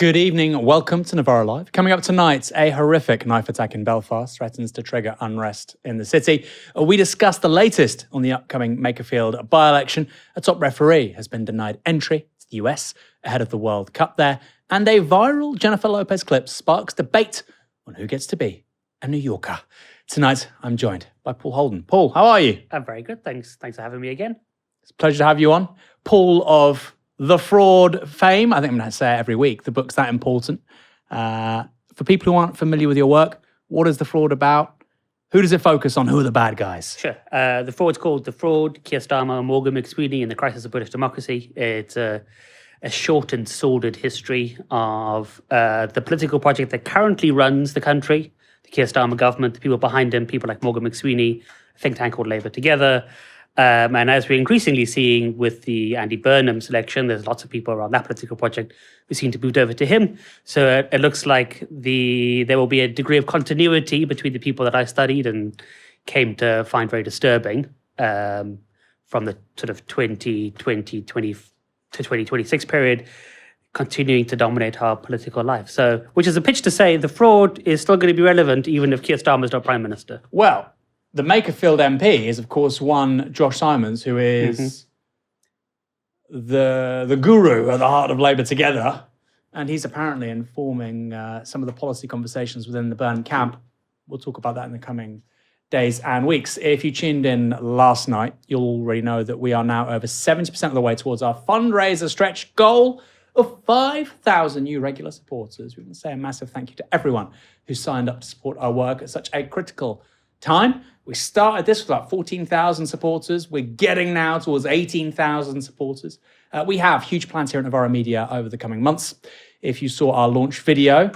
Good evening. Welcome to Novara Live. Coming up tonight, a horrific knife attack in Belfast threatens to trigger unrest in the city. We discuss the latest on the upcoming Makerfield by-election. A top referee has been denied entry to the US ahead of the World Cup there. And a viral Jennifer Lopez clip sparks debate on who gets to be a New Yorker. Tonight, I'm joined by Paul Holden. Paul, how are you? I'm very good, thanks. Thanks for having me again. It's a pleasure to have you on. Paul of The Fraud fame. I think I'm going to say it every week. The book's that important. For people who aren't familiar with your work, what is The Fraud about? Who does it focus on? Who are the bad guys? Sure. The Fraud's called The Fraud, Keir Starmer, Morgan McSweeney, and the Crisis of British Democracy. It's a short and sordid history of the political project that currently runs the country, the Keir Starmer government, the people behind him, people like Morgan McSweeney, a think tank called Labour Together. And as we're increasingly seeing with the Andy Burnham selection, there's lots of people around that political project who seem to have moved over to him. So it looks like there will be a degree of continuity between the people that I studied and came to find very disturbing from the sort of 2020 to 2026 period, continuing to dominate our political life. So, which is a pitch to say the fraud is still going to be relevant even if Keir Starmer is not Prime Minister. Well, the Makerfield MP is, of course, one Josh Simons, who is the guru at the heart of Labour Together. And he's apparently informing some of the policy conversations within the Burnham camp. We'll talk about that in the coming days and weeks. If you tuned in last night, you'll already know that we are now over 70% of the way towards our fundraiser stretch goal of 5,000 new regular supporters. We want to say a massive thank you to everyone who signed up to support our work at such a critical time. We started this with about 14,000 supporters. We're getting now towards 18,000 supporters. We have huge plans here at Novara Media over the coming months. If you saw our launch video,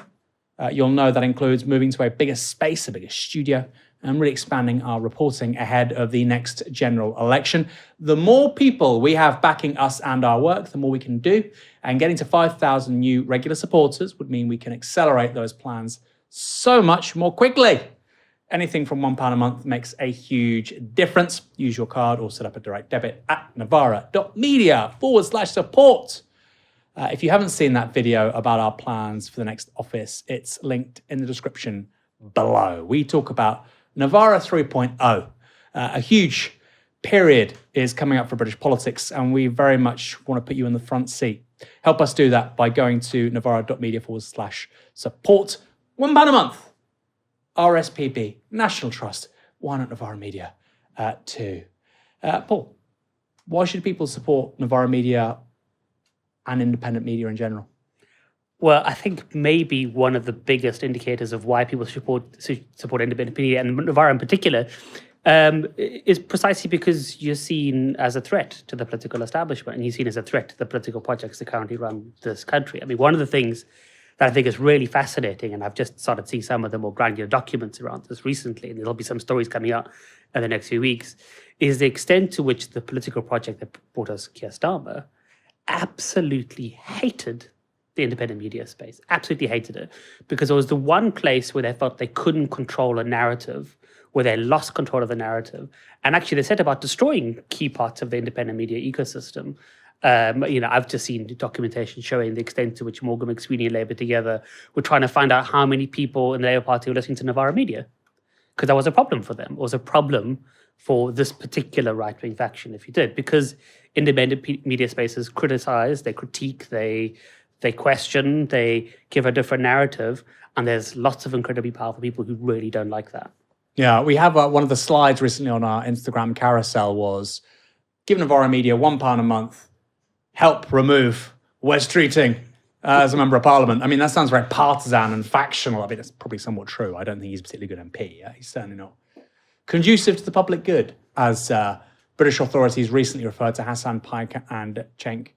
you'll know that includes moving to a bigger space, a bigger studio, and really expanding our reporting ahead of the next general election. The more people we have backing us and our work, the more we can do. And getting to 5,000 new regular supporters would mean we can accelerate those plans so much more quickly. Anything from £1 a month makes a huge difference. Use your card or set up a direct debit at novara.media/support. If you haven't seen that video about our plans for the next office, it's linked in the description below. We talk about Novara 3.0. A huge period is coming up for British politics, and we very much want to put you in the front seat. Help us do that by going to novara.media/support. £1 a month. RSPB, National Trust, why not Novara Media too? Paul, why should people support Novara Media and independent media in general? Well, I think maybe one of the biggest indicators of why people support independent media, and Novara in particular, is precisely because you're seen as a threat to the political establishment, and you're seen as a threat to the political projects that currently run this country. I mean, one of the things that I think is really fascinating, and I've just started to see some of the more granular documents around this recently, and there'll be some stories coming out in the next few weeks, is the extent to which the political project that brought us Keir Starmer absolutely hated the independent media space, absolutely hated it, because it was the one place where they felt they couldn't control a narrative, where they lost control of the narrative. And actually, they set about destroying key parts of the independent media ecosystem. I've just seen documentation showing the extent to which Morgan McSweeney and Labour Together were trying to find out how many people in the Labour Party were listening to Novara Media, because that was a problem for them. It was a problem for this particular right-wing faction, if you did, because independent media spaces criticize, they critique, they question, they give a different narrative, and there's lots of incredibly powerful people who really don't like that. Yeah, we have one of the slides recently on our Instagram carousel was, give Novara Media £1 a month, help remove Wes Streeting as a member of Parliament. I mean, that sounds very partisan and factional. I mean, that's probably somewhat true. I don't think he's a particularly good MP. He's certainly not conducive to the public good, as British authorities recently referred to Hassan Paik and Cenk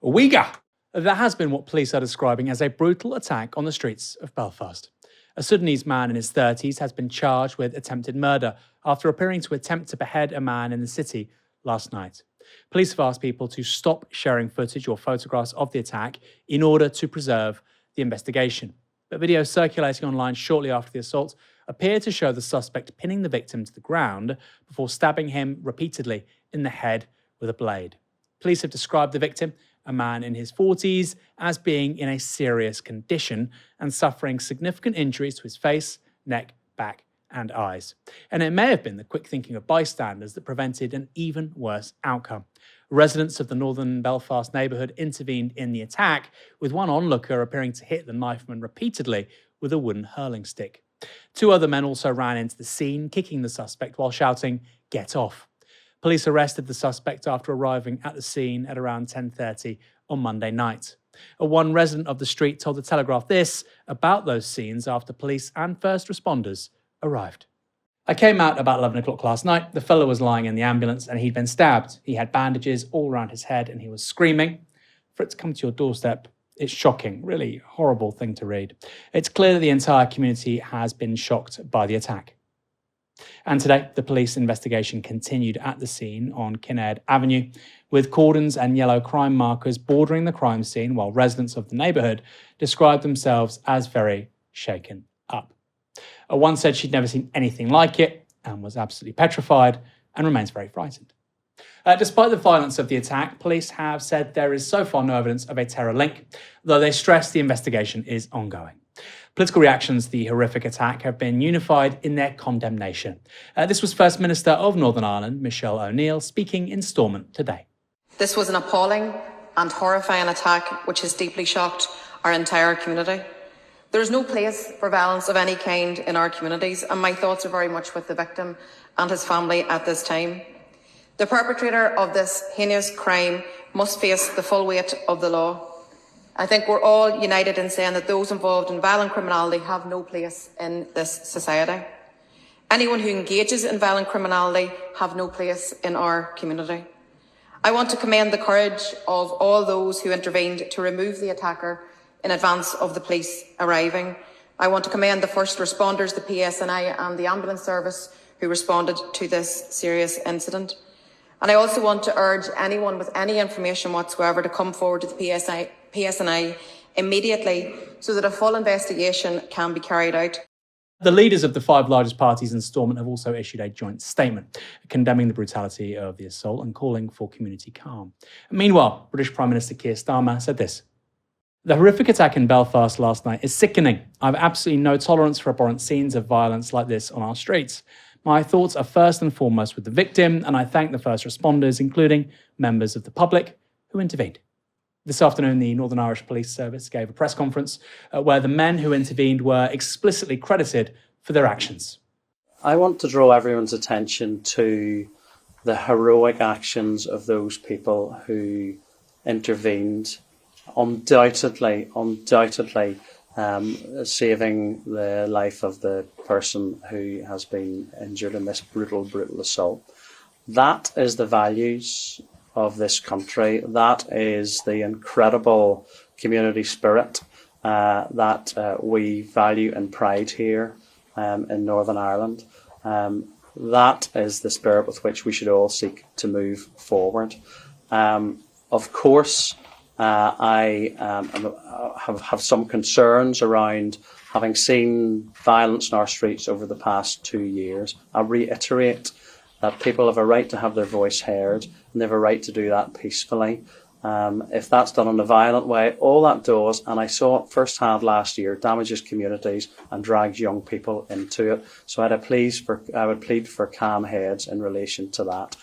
Uyghur. That has been what police are describing as a brutal attack on the streets of Belfast. A Sudanese man in his 30s has been charged with attempted murder after appearing to attempt to behead a man in the city last night. Police have asked people to stop sharing footage or photographs of the attack in order to preserve the investigation. But videos circulating online shortly after the assault appear to show the suspect pinning the victim to the ground before stabbing him repeatedly in the head with a blade. Police have described the victim a man in his 40s, as being in a serious condition and suffering significant injuries to his face, neck, back, and eyes. And it may have been the quick thinking of bystanders that prevented an even worse outcome. Residents of the northern Belfast neighbourhood intervened in the attack, with one onlooker appearing to hit the knifeman repeatedly with a wooden hurling stick. 2 other men also ran into the scene, kicking the suspect while shouting, "Get off." Police arrested the suspect after arriving at the scene at around 10:30 on Monday night. One resident of the street told The Telegraph this about those scenes after police and first responders arrived. "I came out about 11 o'clock last night. The fellow was lying in the ambulance and he'd been stabbed. He had bandages all around his head and he was screaming. For it to come to your doorstep, it's shocking, really horrible thing to read. It's clear that the entire community has been shocked by the attack." And today, the police investigation continued at the scene on Kinnaird Avenue, with cordons and yellow crime markers bordering the crime scene, while residents of the neighbourhood described themselves as very shaken up. One said she'd never seen anything like it and was absolutely petrified and remains very frightened. Despite the violence of the attack, police have said there is so far no evidence of a terror link, though they stress the investigation is ongoing. Political reactions to the horrific attack have been unified in their condemnation. This was First Minister of Northern Ireland, Michelle O'Neill, speaking in Stormont today. This was an appalling and horrifying attack which has deeply shocked our entire community. There is no place for violence of any kind in our communities, and my thoughts are very much with the victim and his family at this time. The perpetrator of this heinous crime must face the full weight of the law. I think we're all united in saying that those involved in violent criminality have no place in this society. Anyone who engages in violent criminality have no place in our community. I want to commend the courage of all those who intervened to remove the attacker in advance of the police arriving. I want to commend the first responders, the PSNI and the ambulance service who responded to this serious incident. And I also want to urge anyone with any information whatsoever to come forward to the PSNI immediately so that a full investigation can be carried out. The leaders of the 5 largest parties in Stormont have also issued a joint statement condemning the brutality of the assault and calling for community calm. Meanwhile, British Prime Minister Keir Starmer said this: "The horrific attack in Belfast last night is sickening. I have absolutely no tolerance for abhorrent scenes of violence like this on our streets. My thoughts are first and foremost with the victim, and I thank the first responders, including members of the public, who intervened." This afternoon, the Northern Irish Police Service gave a press conference where the men who intervened were explicitly credited for their actions. I want to draw everyone's attention to the heroic actions of those people who intervened, undoubtedly saving the life of the person who has been injured in this brutal assault. That is the values of this country. That is the incredible community spirit that we value and pride here in Northern Ireland. That is the spirit with which we should all seek to move forward. Of course, I have some concerns around having seen violence in our streets over the past 2 years. I reiterate that people have a right to have their voice heard, and they have a right to do that peacefully. If that's done in a violent way, all that does, and I saw it firsthand last year, damages communities and drags young people into it. So I would plead for calm heads in relation to that.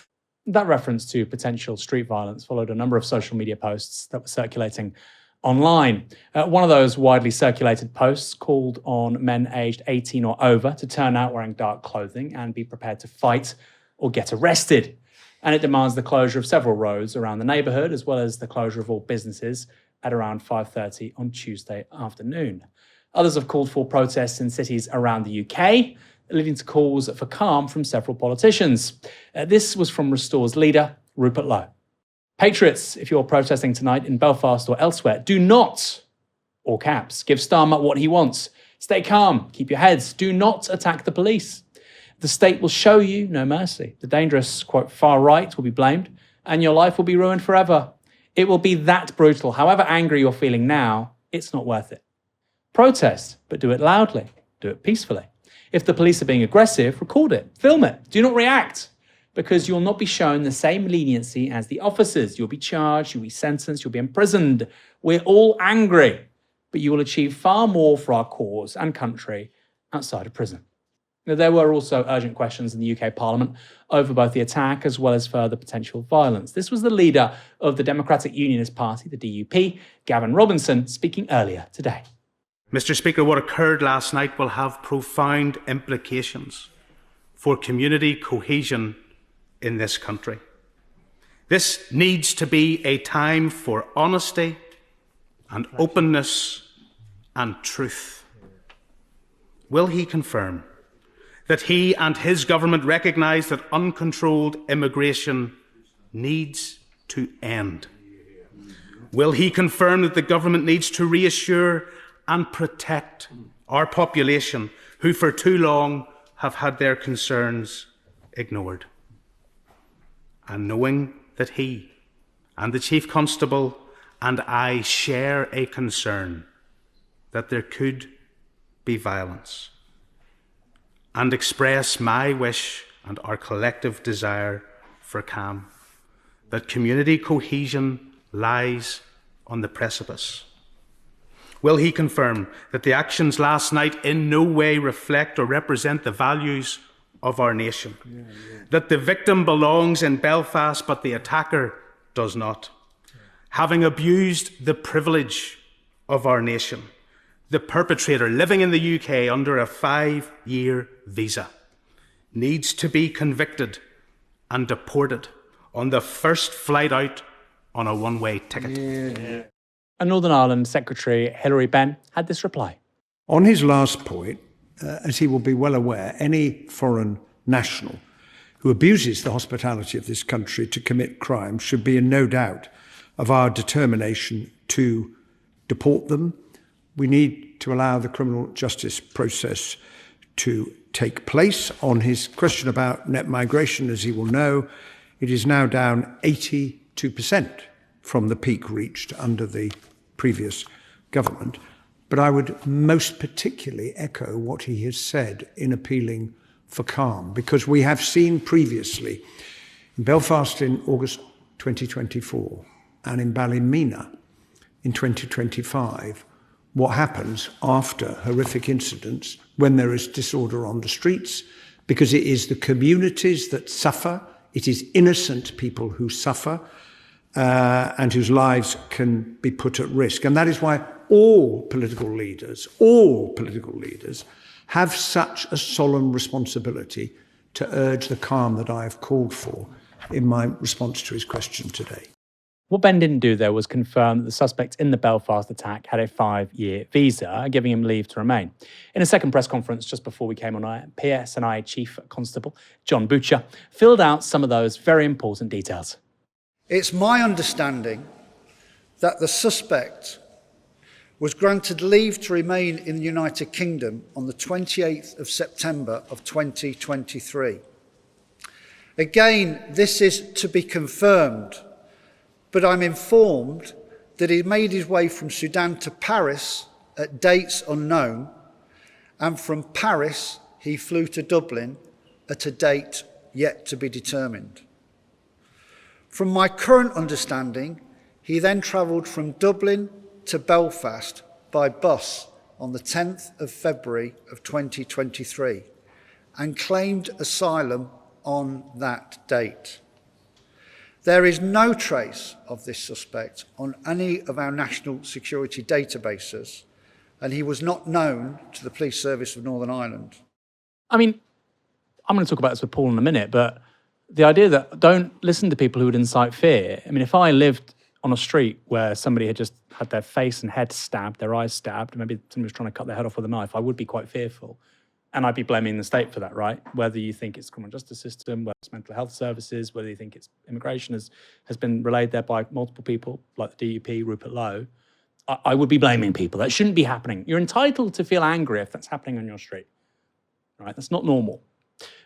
That reference to potential street violence followed a number of social media posts that were circulating online. One of those widely circulated posts called on men aged 18 or over to turn out wearing dark clothing and be prepared to fight or get arrested. And it demands the closure of several roads around the neighbourhood, as well as the closure of all businesses at around 5:30 on Tuesday afternoon. Others have called for protests in cities around the UK, leading to calls for calm from several politicians. This was from Restore's leader, Rupert Lowe. Patriots, if you're protesting tonight in Belfast or elsewhere, do not, all caps, give Starmer what he wants. Stay calm, keep your heads, do not attack the police. The state will show you no mercy. The dangerous, quote, far right will be blamed, and your life will be ruined forever. It will be that brutal. However angry you're feeling now, it's not worth it. Protest, but do it loudly, do it peacefully. If the police are being aggressive, record it, film it, do not react. because you'll not be shown the same leniency as the officers. You'll be charged, you'll be sentenced, you'll be imprisoned. We're all angry, but you will achieve far more for our cause and country outside of prison. Now, there were also urgent questions in the UK Parliament over both the attack as well as further potential violence. This was the leader of the Democratic Unionist Party, the DUP, Gavin Robinson, speaking earlier today. Mr. Speaker, what occurred last night will have profound implications for community cohesion in this country. This needs to be a time for honesty and openness and truth. Will he confirm that he and his government recognise that uncontrolled immigration needs to end? Will he confirm that the government needs to reassure and protect our population who for too long have had their concerns ignored? And knowing that he and the Chief Constable and I share a concern that there could be violence, and express my wish and our collective desire for calm, that community cohesion lies on the precipice. Will he confirm that the actions last night in no way reflect or represent the values of our nation? That the victim belongs in Belfast, but the attacker does not? Having abused the privilege of our nation, the perpetrator living in the UK under a 5-year visa needs to be convicted and deported on the first flight out on a one-way ticket. And Northern Ireland Secretary Hilary Benn had this reply. On his last point, as he will be well aware, any foreign national who abuses the hospitality of this country to commit crime should be in no doubt of our determination to deport them. We need to allow the criminal justice process to take place. On his question about net migration, as he will know, it is now down 82% from the peak reached under the previous government. But I would most particularly echo what he has said in appealing for calm, because we have seen previously in Belfast in August 2024 and in Ballymena in 2025, what happens after horrific incidents when there is disorder on the streets, because it is the communities that suffer, it is innocent people who suffer and whose lives can be put at risk. And that is why all political leaders have such a solemn responsibility to urge the calm that I have called for in my response to his question today. What Ben didn't do, though, was confirm that the suspect in the Belfast attack had a 5-year visa, giving him leave to remain. In a second press conference just before we came on air, PSNI Chief Constable John Butcher filled out some of those very important details. It's my understanding that the suspect was granted leave to remain in the United Kingdom on the 28th of September of 2023. Again, this is to be confirmed, but I'm informed that he made his way from Sudan to Paris at dates unknown, and from Paris he flew to Dublin at a date yet to be determined. From my current understanding, he then travelled from Dublin to Belfast by bus on the 10th of February of 2023 and claimed asylum on that date. There is no trace of this suspect on any of our national security databases, and he was not known to the Police Service of Northern Ireland. I mean, I'm going to talk about this with Paul in a minute, but the idea that don't listen to people who would incite fear. I mean, if I lived on a street where somebody had just had their face and head stabbed, their eyes stabbed, maybe somebody was trying to cut their head off with a knife, I would be quite fearful. And I'd be blaming the state for that, right? Whether you think it's the criminal justice system, whether it's mental health services, whether you think it's immigration has been relayed there by multiple people, like the DUP, Rupert Lowe, I would be blaming people. That shouldn't be happening. You're entitled to feel angry if that's happening on your street, right? That's not normal.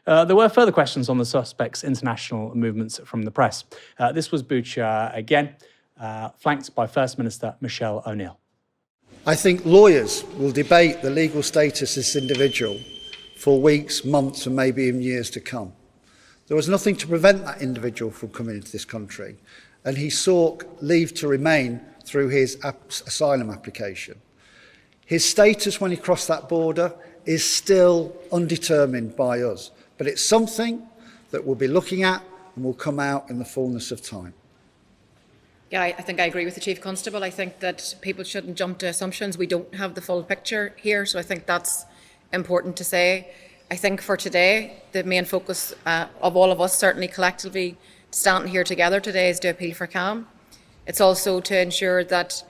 There were further questions on the suspect's international movements from the press. This was Butcher again, flanked by First Minister Michelle O'Neill. I think lawyers will debate the legal status of this individual for weeks, months, and maybe even years to come. There was nothing to prevent that individual from coming into this country, and he sought leave to remain through his asylum application. His status when he crossed that border is still undetermined by us, but it's something that we'll be looking at and will come out in the fullness of time. Yeah, I think I agree with the Chief Constable. I think that people shouldn't jump to assumptions. We don't have the full picture here, so I think that's important to say. I think for today, the main focus of all of us, certainly collectively standing here together today, is to appeal for calm. It's also to ensure that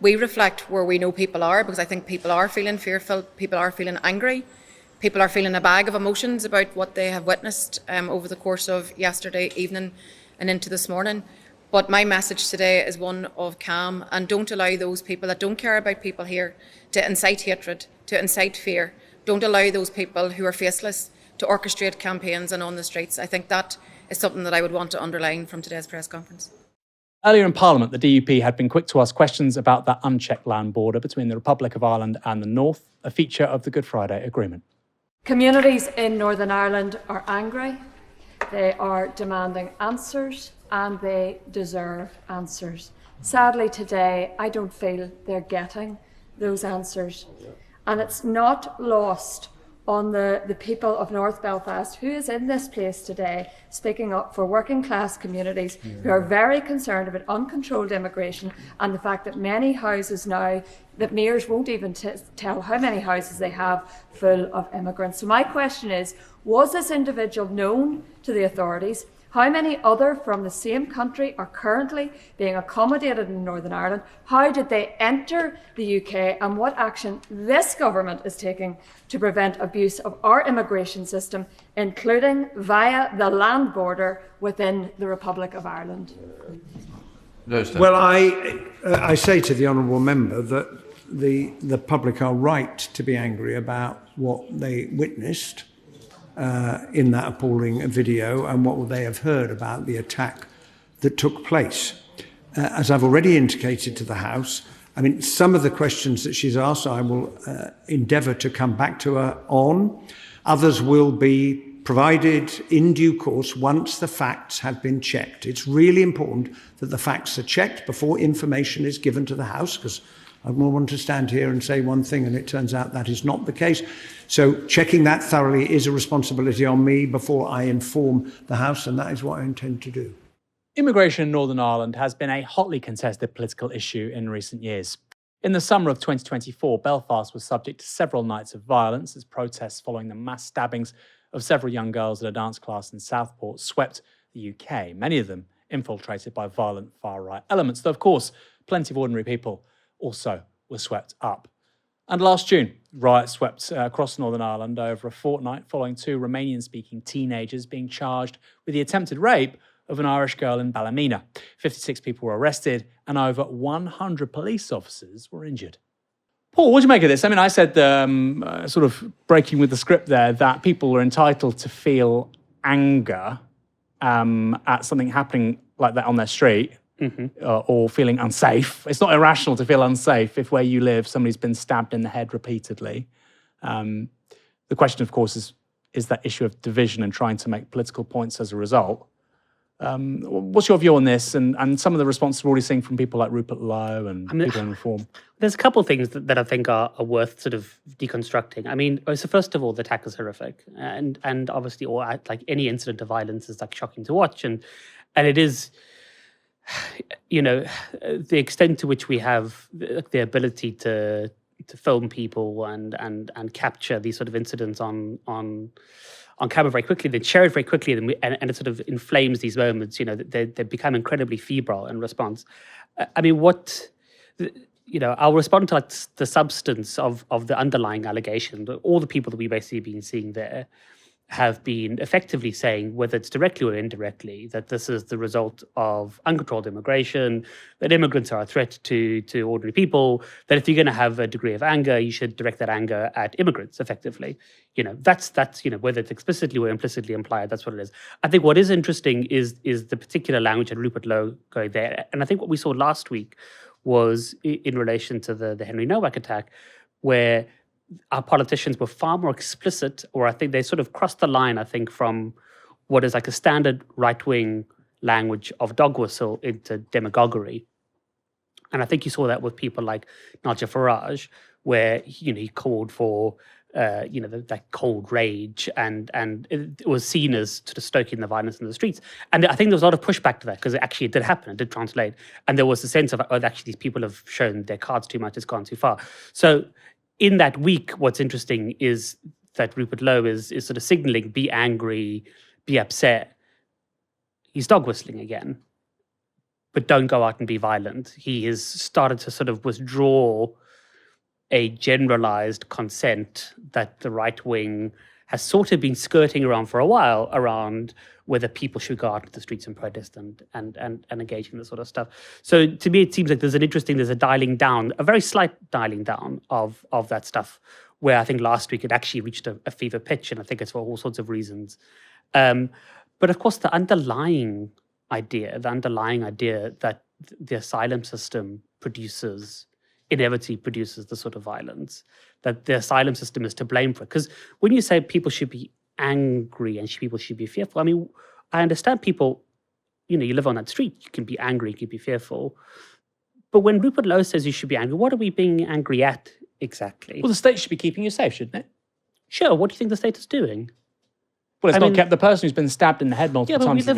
we reflect where we know people are, because I think people are feeling fearful, people are feeling angry, people are feeling a bag of emotions about what they have witnessed over the course of yesterday evening and into this morning. But my message today is one of calm, and don't allow those people that don't care about people here to incite hatred, to incite fear. Don't allow those people who are faceless to orchestrate campaigns and on the streets. I think that is something that I would want to underline from today's press conference. Earlier in Parliament, the DUP had been quick to ask questions about that unchecked land border between the Republic of Ireland and the North, a feature of the Good Friday Agreement. Communities in Northern Ireland are angry, they are demanding answers, and they deserve answers. Sadly today, I don't feel they're getting those answers. And it's not lost on the people of North Belfast, who is in this place today speaking up for working class communities who are very concerned about uncontrolled immigration and the fact that many houses now, that mayors won't even tell how many houses they have full of immigrants. So my question is, was this individual known to the authorities? How many other from the same country are currently being accommodated in Northern Ireland? How did they enter the UK, and what action this government is taking to prevent abuse of our immigration system, including via the land border within the Republic of Ireland? Well, I say to the honourable member that the public are right to be angry about what they witnessed in that appalling video and what they have heard about the attack that took place. As I've already indicated to the House, I mean, some of the questions that she's asked, I will endeavour to come back to her on. Others will be provided in due course once the facts have been checked. It's really important that the facts are checked before information is given to the House, because I won't want to stand here and say one thing and it turns out that is not the case. So checking that thoroughly is a responsibility on me before I inform the House, and that is what I intend to do. Immigration in Northern Ireland has been a hotly contested political issue in recent years. In the summer of 2024, Belfast was subject to several nights of violence as protests following the mass stabbings of several young girls at a dance class in Southport swept the UK, many of them infiltrated by violent far-right elements, though of course plenty of ordinary people also were swept up. And last June, riots swept across Northern Ireland over a fortnight following two Romanian-speaking teenagers being charged with the attempted rape of an Irish girl in Ballymena. 56 people were arrested and over 100 police officers were injured. Paul, what do you make of this? I mean, I said, sort of breaking with the script there, that people are entitled to feel anger at something happening like that on their street. Or feeling unsafe. It's not irrational to feel unsafe if where you live somebody's been stabbed in the head repeatedly. The question, of course, is that issue of division and trying to make political points as a result. What's your view on this and some of the responses we're already seeing from people like Rupert Lowe and people in Reform? There's a couple of things that I think are worth sort of deconstructing. I mean, so first of all, the attack is horrific, and obviously, or like any incident of violence is like shocking to watch, and it is. You know, the extent to which we have the ability to film people and capture these sort of incidents on camera very quickly, then share it very quickly, and it sort of inflames these moments. You know, they become incredibly febrile in response. I mean, I'll respond to like the substance of the underlying allegation. All the people that we've basically been seeing there have been effectively saying, whether it's directly or indirectly, that this is the result of uncontrolled immigration, that immigrants are a threat to ordinary people, that if you're going to have a degree of anger, you should direct that anger at immigrants, effectively. You know, that's whether it's explicitly or implicitly implied, that's what it is. I think what is interesting is the particular language that Rupert Lowe going there. And I think what we saw last week was in relation to the Henry Nowak attack, where our politicians were far more explicit, or I think they sort of crossed the line, I think, from what is like a standard right-wing language of dog whistle into demagoguery. And I think you saw that with people like Nigel Farage, where he called for that cold rage, and it was seen as sort of stoking the violence in the streets. And I think there was a lot of pushback to that because it did happen, it did translate. And there was a sense of, actually these people have shown their cards too much, it's gone too far. So in that week, what's interesting is that Rupert Lowe is sort of signaling, be angry, be upset. He's dog whistling again, but don't go out and be violent. He has started to sort of withdraw a generalized consent that the right wing has sort of been skirting around for a while, around whether people should go out to the streets and protest and engage in this sort of stuff. So to me, it seems like there's a dialing down, a very slight dialing down of that stuff, where I think last week it actually reached a fever pitch, and I think it's for all sorts of reasons. But of course, the underlying idea that the asylum system inevitably produces the sort of violence, that the asylum system is to blame for it. Because when you say people should be angry and people should be fearful, I mean, I understand people, you live on that street, you can be angry, you can be fearful. But when Rupert Lowe says you should be angry, what are we being angry at exactly? Well, the state should be keeping you safe, shouldn't it? Sure, what do you think the state is doing? Well, it's not kept the person who's been stabbed in the head multiple times. Yeah, but we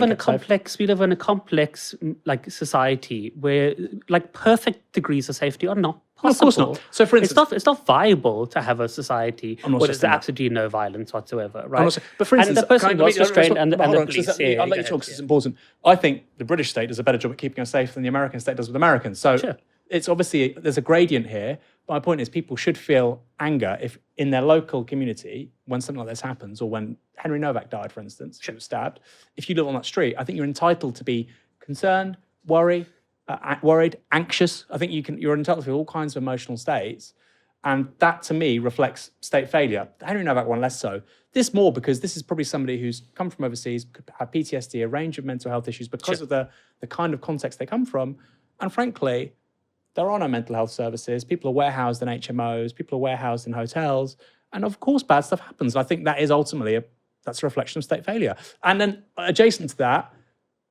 live in a complex like society where like perfect degrees of safety are not possible. No, of course not. So, for instance, it's not viable to have a society where there's absolutely no violence whatsoever, right? But for instance, and the person was restrained, and the police. I'll let you talk because it's important. I think the British state does a better job at keeping us safe than the American state does with Americans. So it's obviously there's a gradient here. But my point is, people should feel anger if in their local community, when something like this happens, or when Henry Novak died, for instance, she was stabbed. If you live on that street, I think you're entitled to be concerned, worried, anxious. I think you're entitled to all kinds of emotional states, and that to me reflects state failure. The Henry Novak one less so. This more because this is probably somebody who's come from overseas, could have PTSD, a range of mental health issues because of the kind of context they come from, and frankly, there are no mental health services. People are warehoused in HMOs. People are warehoused in hotels. And of course, bad stuff happens. I think that is ultimately that's a reflection of state failure. And then adjacent to that,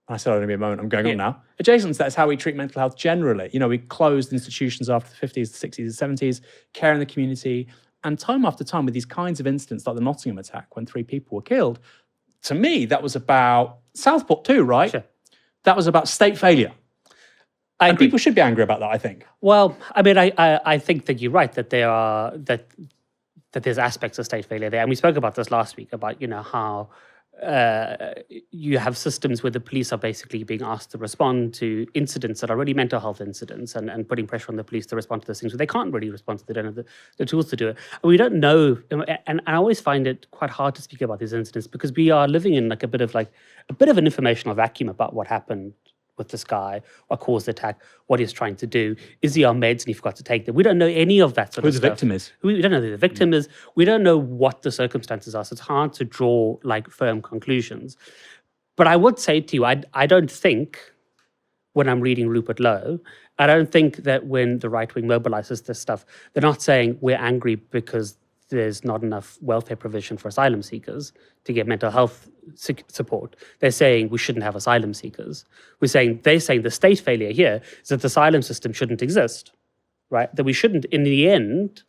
I said only be a moment, I'm going on now. Adjacent to that is how we treat mental health generally. We closed institutions after the 50s, the 60s, the 70s, care in the community. And time after time with these kinds of incidents like the Nottingham attack when 3 people were killed, to me, that was about Southport too, right? Sure. That was about state failure. And people should be angry about that, I think. Well, I mean, I think that you're right that there are that there's aspects of state failure there, and we spoke about this last week about how you have systems where the police are basically being asked to respond to incidents that are really mental health incidents, and putting pressure on the police to respond to those things where they can't really respond to. They don't have the tools to do it, and we don't know. And I always find it quite hard to speak about these incidents because we are living in like a bit of an informational vacuum about what happened with this guy, what caused the attack, what he's trying to do. Is he on meds and he forgot to take them? We don't know any of that sort of stuff. Who the victim is. We don't know who the victim is. We don't know what the circumstances are. So it's hard to draw like firm conclusions. But I would say to you, I don't think when I'm reading Rupert Lowe, I don't think that when the right wing mobilizes this stuff, they're not saying we're angry because there's not enough welfare provision for asylum seekers to get mental health support. They're saying we shouldn't have asylum seekers. They're saying the state failure here is that the asylum system shouldn't exist, right? That we shouldn't, in the end,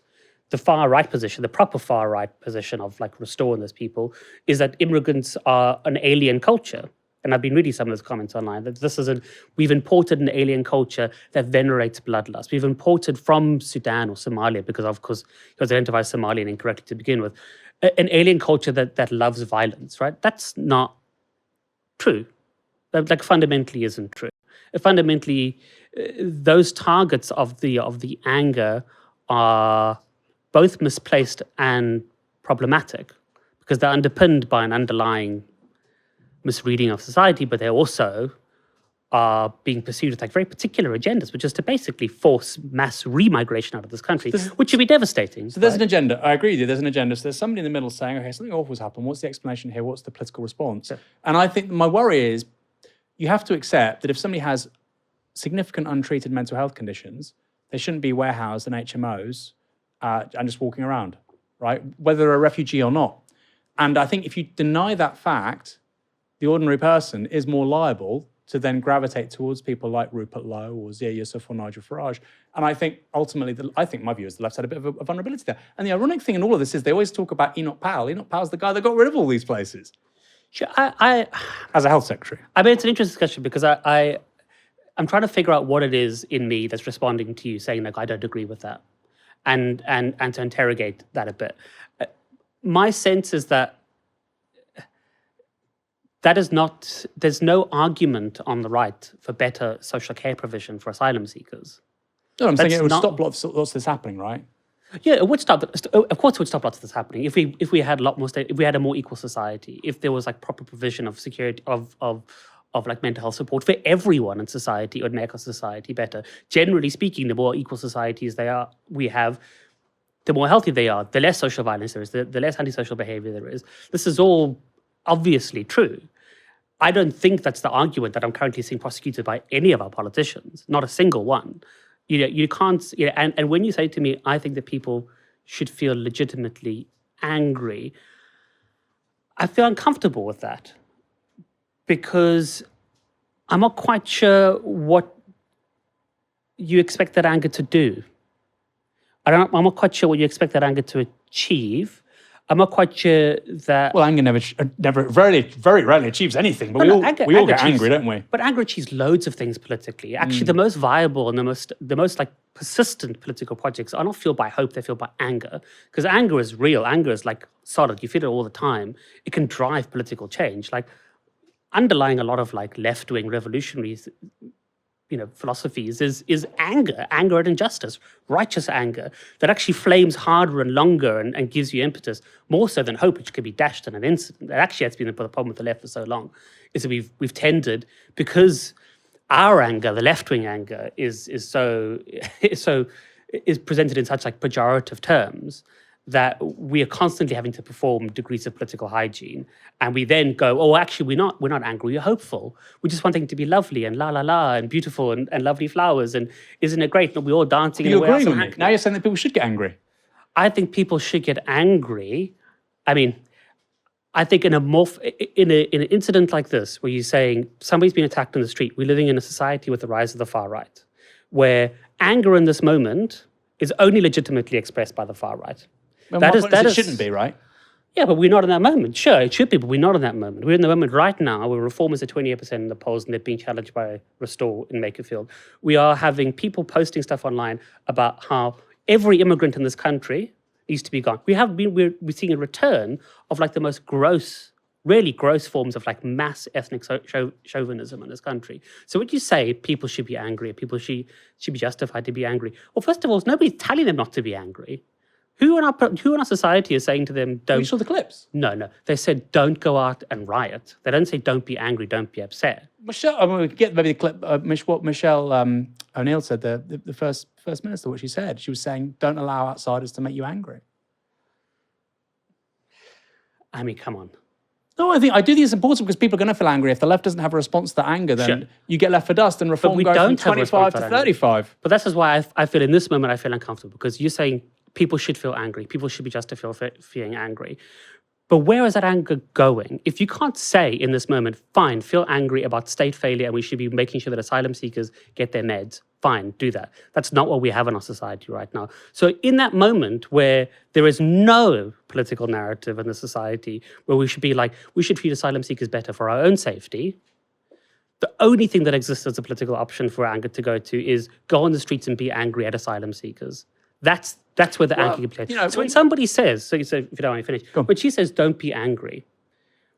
the far right position, the proper far right position of like restoring those people is that immigrants are an alien culture. And I've been reading some of those comments online, that we've imported an alien culture that venerates bloodlust. We've imported from Sudan or Somalia, because of course he was identified as Somalian incorrectly to begin with, an alien culture that loves violence, right? That's not true. That like fundamentally isn't true. Fundamentally, those targets of the anger are both misplaced and problematic because they're underpinned by an underlying misreading of society, but they also are being pursued with like very particular agendas, which is to basically force mass remigration out of this country, which would be devastating. So there's an agenda. I agree with you. There's an agenda. So there's somebody in the middle saying, okay, something awful's happened. What's the explanation here? What's the political response? Yeah. And I think my worry is you have to accept that if somebody has significant untreated mental health conditions, they shouldn't be warehoused in HMOs and just walking around, right? Whether they're a refugee or not. And I think if you deny that fact, the ordinary person is more liable to then gravitate towards people like Rupert Lowe or Zia Yusuf or Nigel Farage. And I think ultimately, my view is the left's had a bit of a vulnerability there. And the ironic thing in all of this is they always talk about Enoch Powell. Enoch Powell's the guy that got rid of all these places. Sure, As a health secretary. I mean, it's an interesting discussion because I'm trying to figure out what it is in me that's responding to you saying, like, I don't agree with that, and to interrogate that a bit. My sense is that is not, there's no argument on the right for better social care provision for asylum seekers. No, I'm saying it would stop lots of this happening, right? Yeah, it would stop. Of course, it would stop lots of this happening if we had a lot more if we had a more equal society. If there was like proper provision of security of like mental health support for everyone in society, it would make our society better. Generally speaking, the more equal societies we have, the more healthy they are. The less social violence there is, the less antisocial behaviour there is. This is all obviously true. I don't think that's the argument that I'm currently seeing prosecuted by any of our politicians, not a single one. You can't, and when you say to me, I think that people should feel legitimately angry, I feel uncomfortable with that because I'm not quite sure what you expect that anger to do. I'm not quite sure what you expect that anger to achieve. I'm not quite sure that... Well, anger very rarely achieves anything, but we all get angry, don't we? But anger achieves loads of things politically. Actually, the most viable and the most like persistent political projects are not fueled by hope, they're fueled by anger. Because anger is real. Anger is like solid. You feel it all the time. It can drive political change. Like underlying a lot of like left-wing revolutionaries, philosophies is anger at injustice, righteous anger that actually flames harder and longer and gives you impetus, more so than hope, which can be dashed in an instant. That actually has been the problem with the left for so long, is that we've tended, because our anger, the left-wing anger, is presented in such like pejorative terms that we are constantly having to perform degrees of political hygiene. And we then go, oh, actually, we're not angry, we're hopeful. We just want things to be lovely and la la la and beautiful and lovely flowers. And isn't it great? And we're all dancing. You agree with me? Now you're saying that people should get angry. I think people should get angry. I mean, I think in an incident like this, where you're saying somebody's been attacked on the street, we're living in a society with the rise of the far right, where anger in this moment is only legitimately expressed by the far right. It shouldn't be, right? Yeah, but we're not in that moment. Sure, it should be, but we're not in that moment. We're in the moment right now where reformers are 28% in the polls and they're being challenged by Restore in Makerfield. We are having people posting stuff online about how every immigrant in this country needs to be gone. We're seeing a return of like the most really gross forms of like mass ethnic chauvinism in this country. So would you say people should be angry, people should be justified to be angry? Well, first of all, nobody's telling them not to be angry. Who in our society is saying to them, don't... You saw the clips? No. They said, don't go out and riot. They don't say, don't be angry, don't be upset. We could get maybe the clip, what Michelle O'Neill said, the first minister, what she said. She was saying, don't allow outsiders to make you angry. I mean, come on. No, I do think it's important because people are going to feel angry. If the left doesn't have a response to anger, then you get left for dust and reform goes from 25 to 35. But this is why I feel in this moment, I feel uncomfortable, because you're saying people should feel angry. People should be justified feeling angry. But where is that anger going? If you can't say in this moment, fine, feel angry about state failure and we should be making sure that asylum seekers get their meds, fine, do that. That's not what we have in our society right now. So in that moment where there is no political narrative in the society where we should be like, we should treat asylum seekers better for our own safety, the only thing that exists as a political option for anger to go to is go on the streets and be angry at asylum seekers. That's where the anger can play. So when somebody says, so if you don't want me to finish, when she says don't be angry,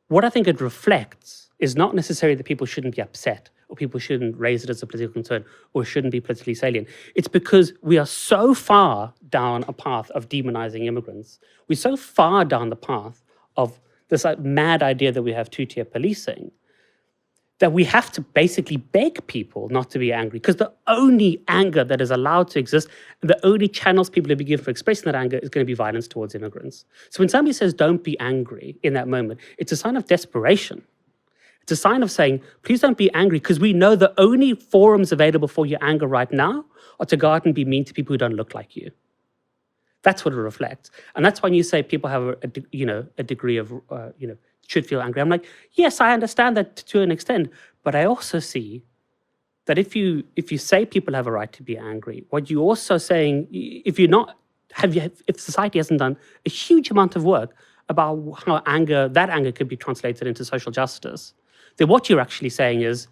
what I think it reflects is not necessarily that people shouldn't be upset or people shouldn't raise it as a political concern or shouldn't be politically salient. It's because we are so far down a path of demonizing immigrants. We're so far down the path of this like mad idea that we have two-tier policing that we have to basically beg people not to be angry, because the only anger that is allowed to exist, and the only channels people are being given for expressing that anger is going to be violence towards immigrants. So when somebody says, don't be angry in that moment, it's a sign of desperation. It's a sign of saying, please don't be angry, because we know the only forums available for your anger right now are to go out and be mean to people who don't look like you. That's what it reflects. And that's when you say people have a degree of, should feel angry. I'm like, yes, I understand that to an extent, but I also see that if you say people have a right to be angry, what you're also saying, if society hasn't done a huge amount of work about how that anger could be translated into social justice, then what you're actually saying is,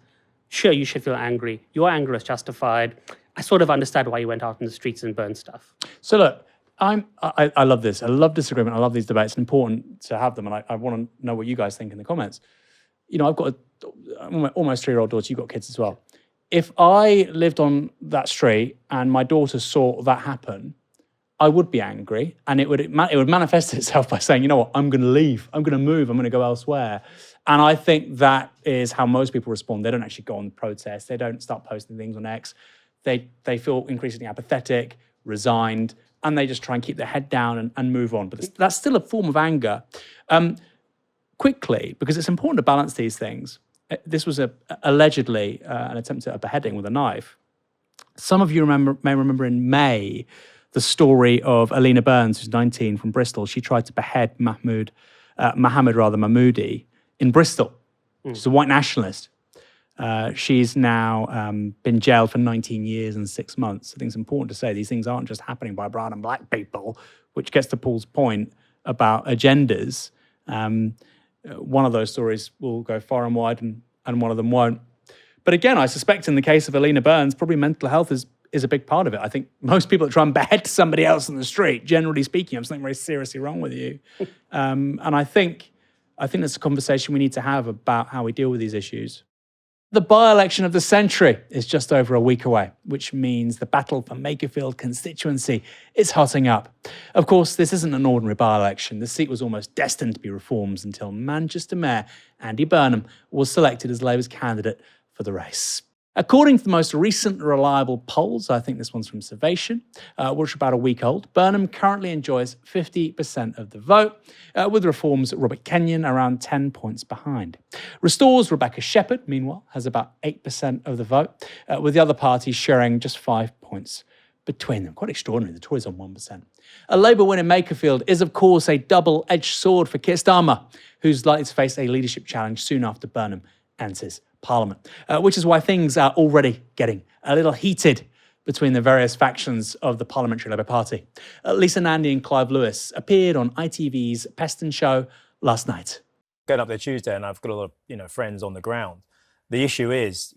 sure, you should feel angry. Your anger is justified. I sort of understand why you went out in the streets and burned stuff. So look, I love this. I love disagreement. I love these debates. It's important to have them, and I want to know what you guys think in the comments. You know, I've got almost 3-year-old daughter. You've got kids as well. If I lived on that street and my daughter saw that happen, I would be angry, and it would manifest itself by saying, you know what, I'm going to leave. I'm going to move. I'm going to go elsewhere. And I think that is how most people respond. They don't actually go on protest. They don't start posting things on X. They feel increasingly apathetic, resigned, and they just try and keep their head down and move on. But that's still a form of anger. Quickly, because it's important to balance these things. This was allegedly an attempt at a beheading with a knife. Some of you may remember in May the story of Alina Burns, who's 19, from Bristol. She tried to behead Mohammed Mahmoudi in Bristol. She's a white nationalist. She's now been jailed for 19 years and 6 months. I think it's important to say these things aren't just happening by brown and black people, which gets to Paul's point about agendas. One of those stories will go far and wide and one of them won't. But again, I suspect in the case of Alina Burns, probably mental health is a big part of it. I think most people that try and behead somebody else in the street, generally speaking, have something very seriously wrong with you. And I think that's a conversation we need to have about how we deal with these issues. The by-election of the century is just over a week away, which means the battle for Makerfield constituency is hotting up. Of course, this isn't an ordinary by-election. The seat was almost destined to be reforms until Manchester Mayor Andy Burnham was selected as Labour's candidate for the race. According to the most recent reliable polls, I think this one's from Survation, which are about a week old, Burnham currently enjoys 50% of the vote, with Reform's Robert Kenyon around 10 points behind. Restore's Rebecca Shepherd, meanwhile, has about 8% of the vote, with the other parties sharing just 5 points between them. Quite extraordinary, the Tories on 1%. A Labour win in Makerfield is, of course, a double-edged sword for Keir Starmer, who's likely to face a leadership challenge soon after Burnham enters Parliament, which is why things are already getting a little heated between the various factions of the Parliamentary Labour Party. Lisa Nandy and Clive Lewis appeared on ITV's Peston show last night. Going up there Tuesday, and I've got a lot of friends on the ground. The issue is,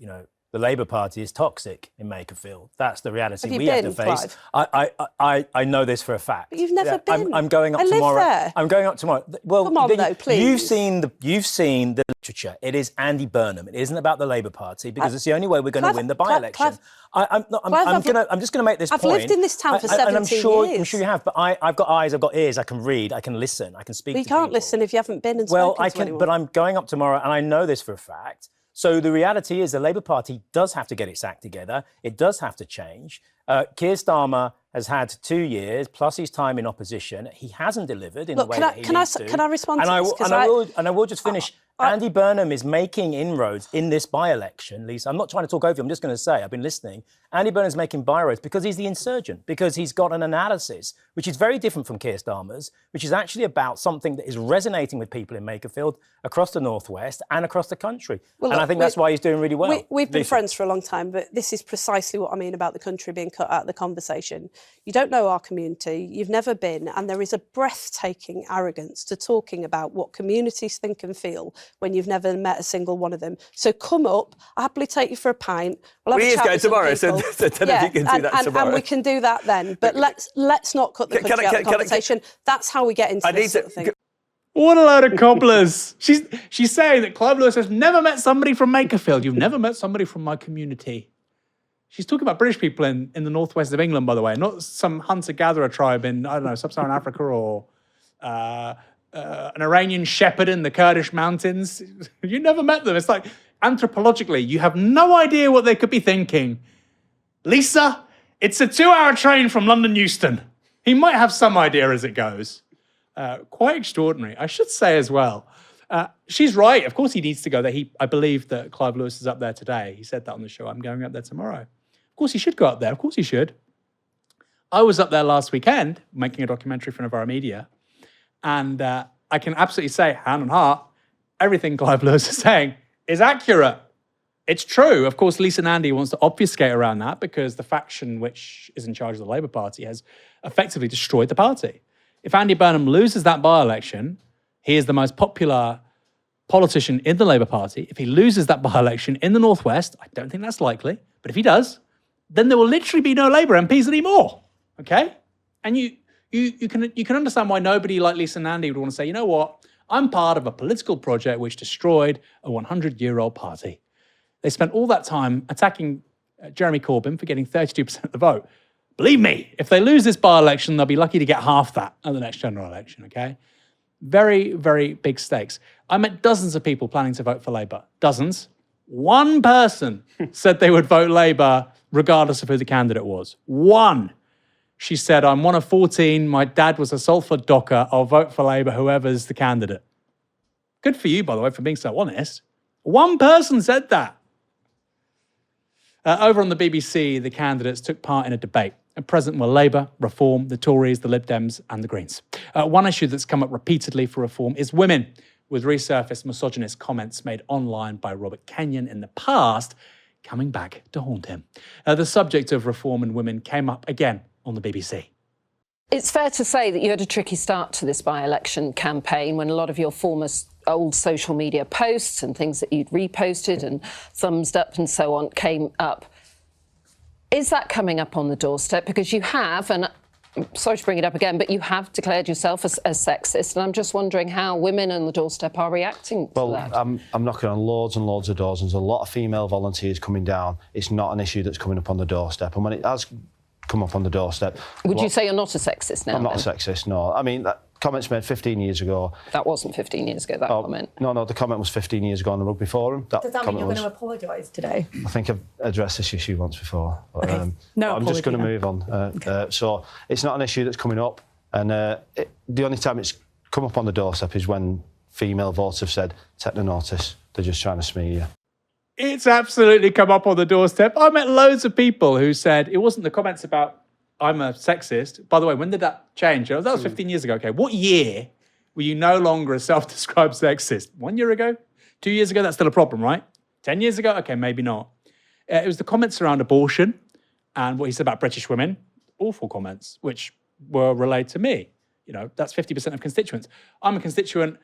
the Labour Party is toxic in Makerfield. That's the reality we have to face. I know this for a fact. But you've never been. I'm going up I tomorrow. Live there. I'm going up tomorrow. Well, come on, though, please. You've seen the literature. It is Andy Burnham. It isn't about the Labour Party because it's the only way we're going to win the by-election. I'm just going to make this point. I've lived in this town for 17 years. I'm sure you have. But I've got eyes. I've got ears. I can read. I can listen. I can speak. But you to can't people. listen if you haven't been and spoken to anyone. But I'm going up tomorrow, and I know this for a fact. So the reality is the Labour Party does have to get its act together. It does have to change. Keir Starmer has had 2 years, plus his time in opposition. He hasn't delivered in the way that he needs to. Can I respond to this? And I will just finish. Andy Burnham is making inroads in this by-election, Lisa. I'm not trying to talk over you. I'm just going to say, I've been listening. Andy Burnham's making by-roads because he's the insurgent, because he's got an analysis, which is very different from Keir Starmer's, which is actually about something that is resonating with people in Makerfield, across the Northwest and across the country. Well, and I think that's why he's doing really well. We've been friends for a long time, but this is precisely what I mean about the country being cut out of the conversation. You don't know our community, you've never been, and there is a breathtaking arrogance to talking about what communities think and feel when you've never met a single one of them. So come up, I'll happily take you for a pint. We'll have a chat with tomorrow, some people. so tell if you can do that tomorrow. And we can do that then. But let's not cut the country out of the conversation. That's how we get into this sort of thing. What a load of cobblers. She's saying that Clive Lewis has never met somebody from Makerfield. You've never met somebody from my community. She's talking about British people in the northwest of England, by the way, not some hunter-gatherer tribe in, I don't know, sub-Saharan Africa or an Iranian shepherd in the Kurdish mountains. You never met them. It's like, anthropologically, you have no idea what they could be thinking. Lisa, it's a 2-hour train from London Euston. He might have some idea as it goes. Quite extraordinary. I should say as well, she's right. Of course he needs to go there. I believe that Clive Lewis is up there today. He said that on the show. I'm going up there tomorrow. Of course he should go up there. Of course he should. I was up there last weekend making a documentary for Novara Media. And I can absolutely say, hand on heart, everything Clive Lewis is saying is accurate. It's true. Of course, Lisa Nandy wants to obfuscate around that because the faction which is in charge of the Labour Party has effectively destroyed the party. If Andy Burnham loses that by-election, he is the most popular politician in the Labour Party. If he loses that by-election in the Northwest, I don't think that's likely, but if he does, then there will literally be no Labour MPs anymore, okay? And you can understand why nobody like Lisa Nandy would want to say, you know what, I'm part of a political project which destroyed a 100-year-old party. They spent all that time attacking Jeremy Corbyn for getting 32% of the vote. Believe me, if they lose this by-election, they'll be lucky to get half that at the next general election, okay? Very, very big stakes. I met dozens of people planning to vote for Labour. Dozens. One person said they would vote Labour regardless of who the candidate was. One. She said, I'm one of 14. My dad was a Salford docker. I'll vote for Labour, whoever's the candidate. Good for you, by the way, for being so honest. One person said that. Over on the BBC, the candidates took part in a debate. At present were Labour, Reform, the Tories, the Lib Dems and the Greens. One issue that's come up repeatedly for Reform is women, with resurfaced misogynist comments made online by Robert Kenyon in the past coming back to haunt him. The subject of Reform and women came up again on the BBC. It's fair to say that you had a tricky start to this by-election campaign when a lot of your former old social media posts and things that you'd reposted and thumbs up and so on came up. Is that coming up on the doorstep? Because you have, and I'm sorry to bring it up again, but you have declared yourself as sexist, and I'm just wondering how women on the doorstep are reacting to that. Well, I'm knocking on loads and loads of doors, and there's a lot of female volunteers coming down. It's not an issue that's coming up on the doorstep, and when it has come up on the doorstep... Would you say you're not a sexist now? I'm not a sexist, no. I mean, that comment's made 15 years ago. That wasn't 15 years ago, that comment. No, the comment was 15 years ago on the Rugby Forum. Does that mean you're going to apologise today? I think I've addressed this issue once before. But, okay. No I'm just going to move on. So it's not an issue that's coming up. And the only time it's come up on the doorstep is when female voters have said, take the notice, they're just trying to smear you. It's absolutely come up on the doorstep. I met loads of people who said it wasn't the comments about I'm a sexist. By the way, when did that change? That was 15 years ago. Okay, what year were you no longer a self-described sexist? 1 year ago? 2 years ago? That's still a problem, right? 10 years ago? Okay, maybe not. It was the comments around abortion and what he said about British women. Awful comments, which were relayed to me. You know, that's 50% of constituents. I'm a constituent.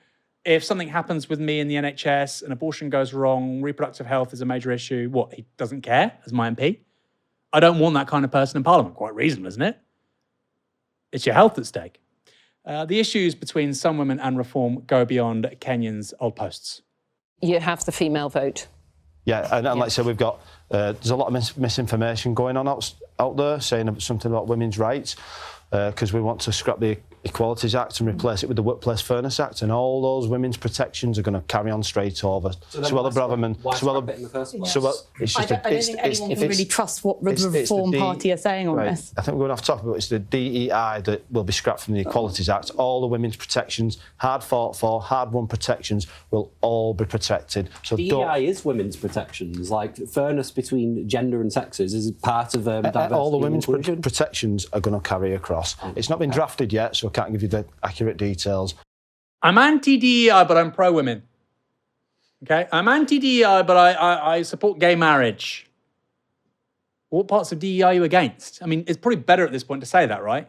If something happens with me in the NHS, an abortion goes wrong, reproductive health is a major issue, what, he doesn't care as my MP? I don't want that kind of person in Parliament. Quite reasonable, isn't it? It's your health at stake. The issues between some women and Reform go beyond Kenyon's old posts. You have the female vote. Yeah, and like I said, we've got, there's a lot of misinformation going on out there, saying something about women's rights, because we want to scrap the Equalities Act and replace it with the Workplace Fairness Act, and all those women's protections are going to carry on straight over. So Suella Braverman. Why scrap it in the first place? It's just I don't think anyone can really trust what the Reform Party are saying on this. I think we're going to have to talk about it's the DEI that will be scrapped from the Equalities Act. All the women's protections, hard fought for, hard won protections, will all be protected. So DEI is women's protections, like fairness between gender and sexes is part of diversity. All the women's protections are going to carry across. It's not been drafted yet, so I can't give you the accurate details. I'm anti-DEI, but I'm pro-women. Okay? I'm anti-DEI, but I support gay marriage. What parts of DEI are you against? I mean, it's probably better at this point to say that, right?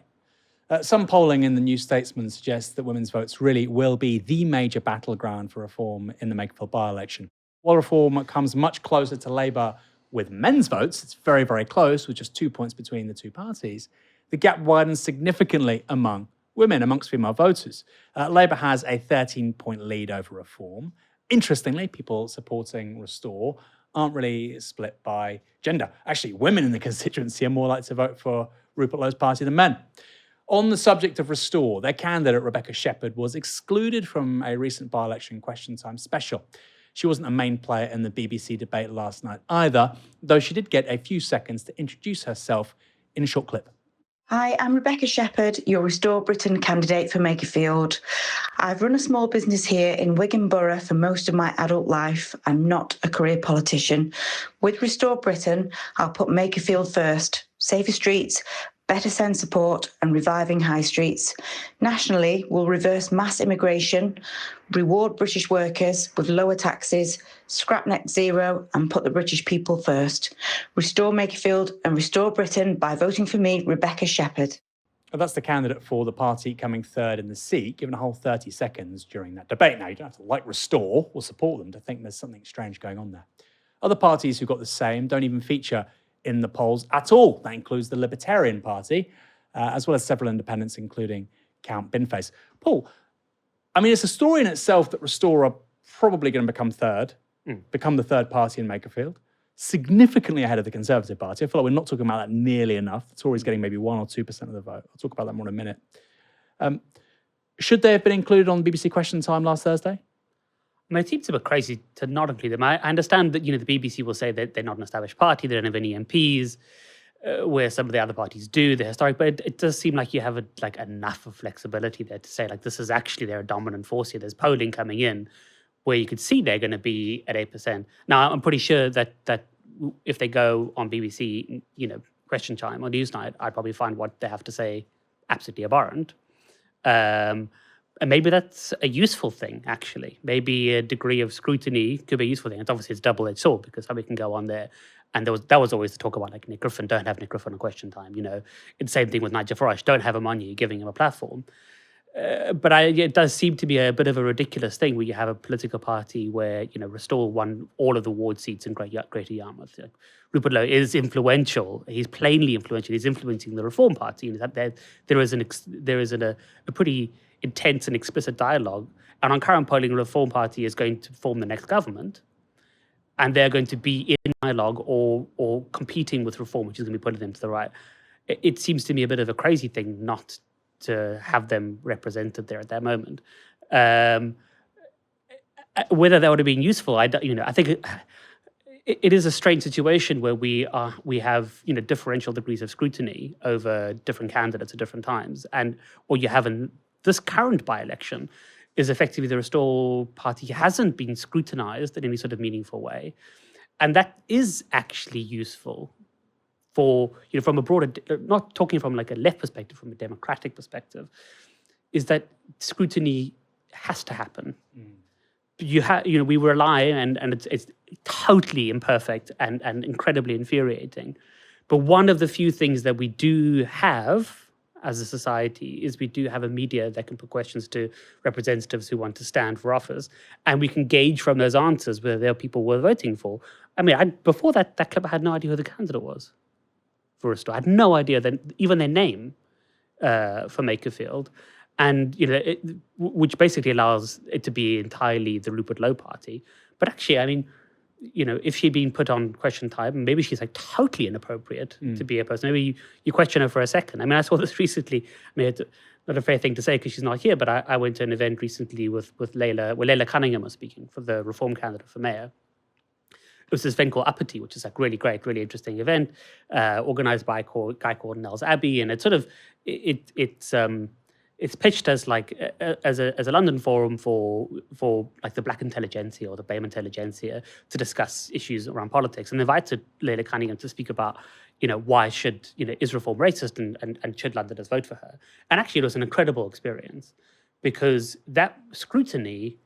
Some polling in the New Statesman suggests that women's votes really will be the major battleground for Reform in the Makerfield by-election. While Reform comes much closer to Labour with men's votes, it's very, very close, with just 2 points between the two parties, the gap widens significantly among women, amongst female voters. Labour has a 13-point lead over Reform. Interestingly, people supporting Restore aren't really split by gender. Actually, women in the constituency are more likely to vote for Rupert Lowe's party than men. On the subject of Restore, their candidate, Rebecca Shepherd, was excluded from a recent by-election Question Time special. She wasn't a main player in the BBC debate last night either, though she did get a few seconds to introduce herself in a short clip. Hi, I'm Rebecca Shepherd, your Restore Britain candidate for Makerfield. I've run a small business here in Wigan Borough for most of my adult life. I'm not a career politician. With Restore Britain, I'll put Makerfield first. Safer streets, better send support and reviving high streets. Nationally, we'll reverse mass immigration, reward British workers with lower taxes, scrap net zero and put the British people first. Restore Makerfield and restore Britain by voting for me, Rebecca Shepherd. Well, that's the candidate for the party coming third in the seat, given a whole 30 seconds during that debate. Now, you don't have to like Restore or support them to think there's something strange going on there. Other parties who got the same don't even feature in the polls at all. That includes the Libertarian Party, as well as several independents, including Count Binface. Paul, I mean, it's a story in itself that Restore are probably going to become the third party in Makerfield, significantly ahead of the Conservative Party. I feel like we're not talking about that nearly enough. The Tories getting maybe 1 or 2% of the vote. I'll talk about that more in a minute. Should they have been included on BBC Question Time last Thursday? I mean, it seems a bit crazy to not include them. I understand that, the BBC will say that they're not an established party, they don't have any MPs, where some of the other parties do, they're historic, but it does seem like you have enough of flexibility there to say, this is actually they're a dominant force here. There's polling coming in where you could see they're going to be at 8%. Now, I'm pretty sure that if they go on BBC, Question Time or Newsnight, I'd probably find what they have to say absolutely abhorrent. And maybe that's a useful thing, actually. Maybe a degree of scrutiny could be a useful thing. It's obviously a double-edged sword because somebody can go on there. And that was always the talk about Nick Griffin. Don't have Nick Griffin on Question Time. It's the same thing with Nigel Farage. Don't have him on you, giving him a platform. But it does seem to be a bit of a ridiculous thing where you have a political party where, Restore won all of the ward seats in Greater Yarmouth. Rupert Lowe is influential. He's plainly influential. He's influencing the Reform Party. There is a pretty intense and explicit dialogue. And on current polling, the Reform Party is going to form the next government. And they're going to be in dialogue or competing with Reform, which is going to be putting them to the right. It seems to me a bit of a crazy thing not to have them represented there at that moment. Whether that would have been useful, I think it is a strange situation where we have differential degrees of scrutiny over different candidates at different times, and what you have in this current by-election is effectively the Restore Party hasn't been scrutinised in any sort of meaningful way, and that is actually useful for from a broader, not talking from a left perspective, from a democratic perspective, is that scrutiny has to happen. We rely, and it's totally imperfect and incredibly infuriating. But one of the few things that we do have as a society is we do have a media that can put questions to representatives who want to stand for office, and we can gauge from those answers whether there are people we're voting for. I mean, before that clip, I had no idea who the candidate was for Restore. I had no idea that even their name for Makerfield. And, which basically allows it to be entirely the Rupert Lowe party. But actually, I mean, if she'd been put on Question Time, maybe she's totally inappropriate to be a person. Maybe you question her for a second. I mean, I saw this recently. I mean, it's not a fair thing to say because she's not here, but I went to an event recently with Layla, where Layla Cunningham was speaking for the Reform candidate for mayor. It was this event called Uppity, which is really great, really interesting event, organised by a guy called Nels Abbey, and it's sort of it's pitched as as a London forum for the Black intelligentsia or the BAME intelligentsia to discuss issues around politics, and invited Layla Cunningham to speak about why should is Reform racist and should Londoners vote for her. And actually, it was an incredible experience because that scrutiny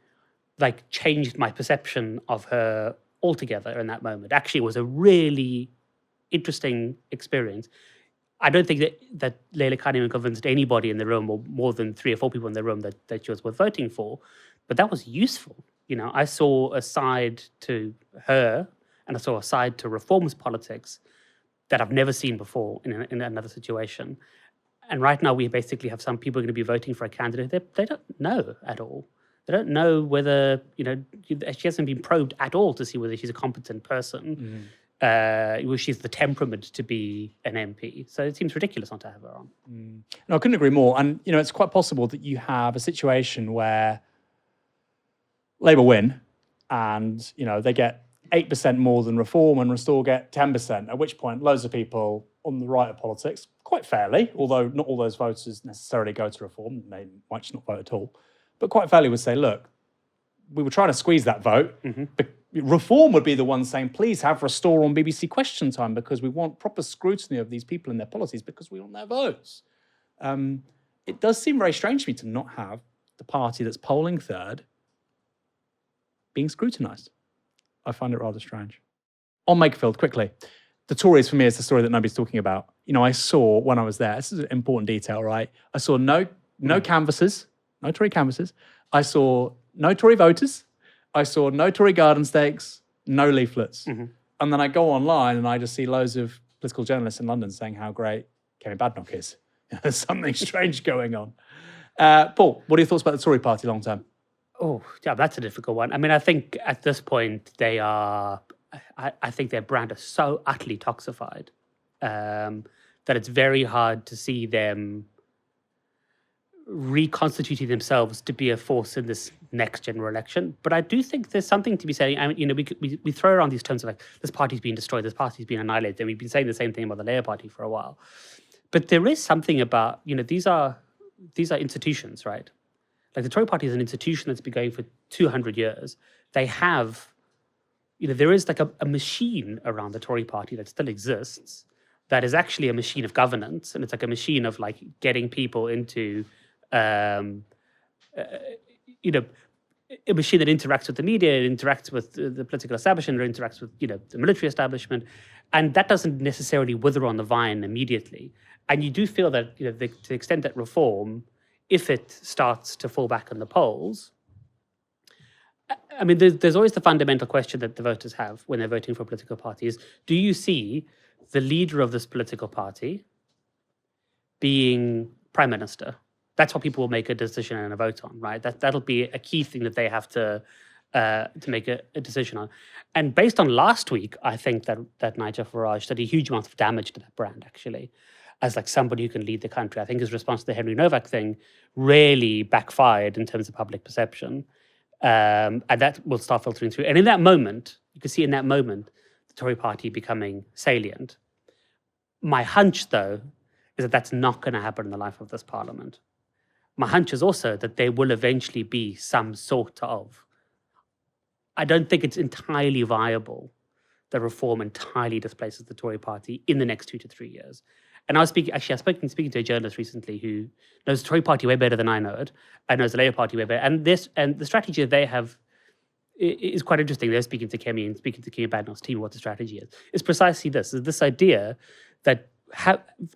changed my perception of her altogether in that moment. Actually, it was a really interesting experience. I don't think that Layla Cunningham convinced anybody in the room, or more than 3 or 4 people in the room, that she was worth voting for. But that was useful. I saw a side to her, and I saw a side to Reform's politics that I've never seen before in another situation. And right now, we basically have some people going to be voting for a candidate they don't know at all. They don't know whether, she hasn't been probed at all to see whether she's a competent person. She's the temperament to be an MP. So it seems ridiculous not to have her on. No, I couldn't agree more. And, it's quite possible that you have a situation where Labour win and, they get 8% more than Reform and Restore get 10%, at which point loads of people on the right of politics, quite fairly, although not all those voters necessarily go to Reform, they might just not vote at all, but quite fairly would say, look, we were trying to squeeze that vote Reform would be the one saying, please have Restore on BBC Question Time because we want proper scrutiny of these people and their policies because we want their votes. It does seem very strange to me to not have the party that's polling third being scrutinised. I find it rather strange. On Makerfield, quickly. The Tories, for me, is the story that nobody's talking about. You know, I saw when I was there, this is an important detail, right? I saw no canvassers, no Tory canvassers. I saw no Tory voters. I saw no Tory garden stakes, no leaflets. And then I go online and I just see loads of political journalists in London saying how great Kemi Badenoch is. There's something strange going on. Paul, what are your thoughts about the Tory party long term? Oh, yeah, that's a difficult one. I mean, I think at this point they are, I think their brand is so utterly toxified that it's very hard to see them reconstituting themselves to be a force in this next general election. But I do think there's something to be said. I mean, you know, we throw around these terms of like, this party's been destroyed, this party's been annihilated, and we've been saying the same thing about the Labour Party for a while. But there is something about, you know, these are institutions, right? Like the Tory party is an institution that's been going for 200 years. They have, you know, there is like a machine around the Tory party that still exists that is actually a machine of governance. And it's like a machine of like getting people into, you know, a machine that interacts with the media, it interacts with the political establishment, or interacts with, you know, the military establishment. And that doesn't necessarily wither on the vine immediately. And you do feel that, you know, to the extent that reform, if it starts to fall back in the polls, I mean, there's always the fundamental question that the voters have when they're voting for a political party is, do you see the leader of this political party being prime minister? That's what people will make a decision and a vote on, right? That'll be a key thing that they have to make a decision on. And based on last week, I think that Nigel Farage did a huge amount of damage to that brand, actually, as like somebody who can lead the country. I think his response to the Henry Novak thing really backfired in terms of public perception. And that will start filtering through. And in that moment, you can see in that moment, the Tory party becoming salient. My hunch, though, is that that's not going to happen in the life of this parliament. My hunch is also that there will eventually be some sort of, I don't think it's entirely viable that reform entirely displaces the Tory party in the next 2 to 3 years. And I was speaking to a journalist recently who knows the Tory party way better than I know it, and knows the Labour Party way better. And the strategy that they have is quite interesting. They're speaking to Kemi and speaking to Kemi Badenoch's team what the strategy is. It's precisely this idea that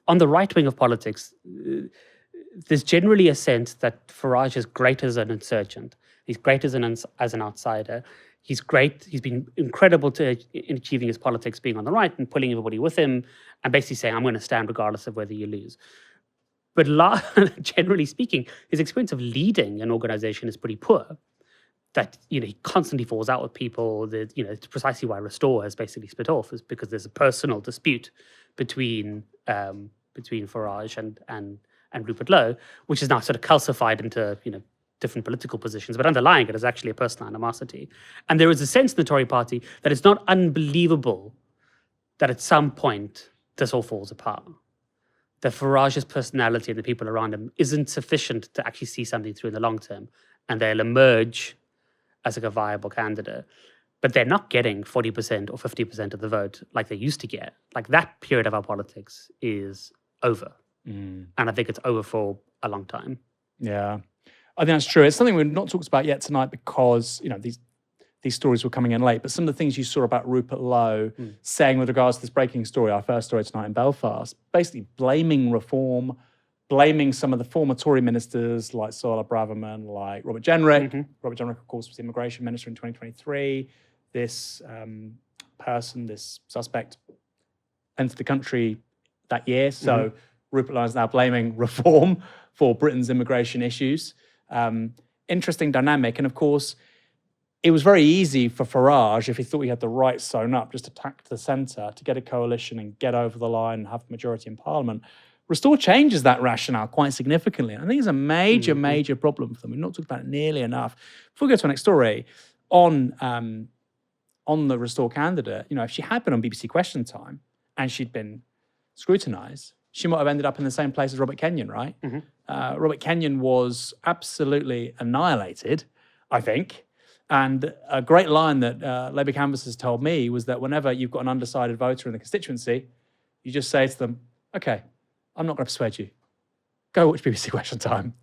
on the right wing of politics, there's generally a sense that Farage is great as an insurgent. He's great as an outsider. He's great. He's been incredible in achieving his politics, being on the right and pulling everybody with him and basically saying, I'm going to stand regardless of whether you lose. But generally speaking, his experience of leading an organization is pretty poor. That, you know, he constantly falls out with people. That, you know, it's precisely why Restore has basically split off, is because there's a personal dispute between Farage and Rupert Lowe, which is now sort of calcified into, you know, different political positions, but underlying it is actually a personal animosity. And there is a sense in the Tory party that it's not unbelievable that at some point this all falls apart. That Farage's personality and the people around him isn't sufficient to actually see something through in the long term, and they'll emerge as like a viable candidate. But they're not getting 40% or 50% of the vote like they used to get. Like, that period of our politics is over. And I think it's over for a long time. Yeah. I think that's true. It's something we've not talked about yet tonight because, you know, these stories were coming in late. But some of the things you saw about Rupert Lowe saying with regards to this breaking story, our first story tonight in Belfast, basically blaming reform, blaming some of the former Tory ministers like Sola Braverman, like Robert Jenrick. Robert Jenrick, of course, was the immigration minister in 2023. This person, this suspect, entered the country that year. So Rupert Lowe is now blaming reform for Britain's immigration issues. Interesting dynamic. And of course, it was very easy for Farage, if he thought he had the right sewn up, just to tack to the centre, to get a coalition and get over the line and have a majority in Parliament. Restore changes that rationale quite significantly. And I think it's a major, major problem for them. We've not talked about it nearly enough. Before we go to our next story, on the Restore candidate, you know, if she had been on BBC Question Time and she'd been scrutinised, she might have ended up in the same place as Robert Kenyon, right? Robert Kenyon was absolutely annihilated, I think. And a great line that Labour canvassers told me was that whenever you've got an undecided voter in the constituency, you just say to them, okay, I'm not going to persuade you. Go watch BBC Question Time.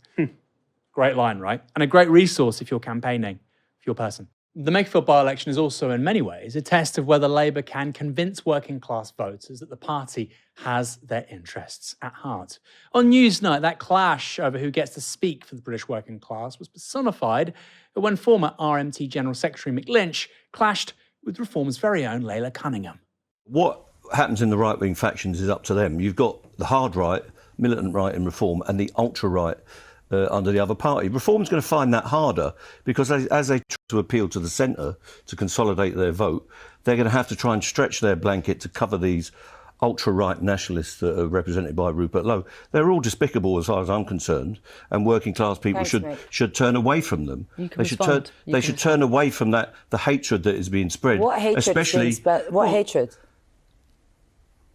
Great line, right? And a great resource if you're campaigning for your person. The Makerfield by-election is also in many ways a test of whether Labour can convince working class voters that the party has their interests at heart. On Newsnight, that clash over who gets to speak for the British working class was personified when former RMT General Secretary Mick Lynch clashed with Reform's very own Layla Cunningham. What happens in the right-wing factions is up to them. You've got the hard right, militant right in Reform, and the ultra-right under the other party. Reform's going to find that harder because as they try to appeal to the centre to consolidate their vote, they're going to have to try and stretch their blanket to cover these ultra-right nationalists that are represented by Rupert Lowe. They're all despicable as far as I'm concerned, and working class people should turn away from them. They should turn away from the hatred that is being spread. What hatred? What hatred?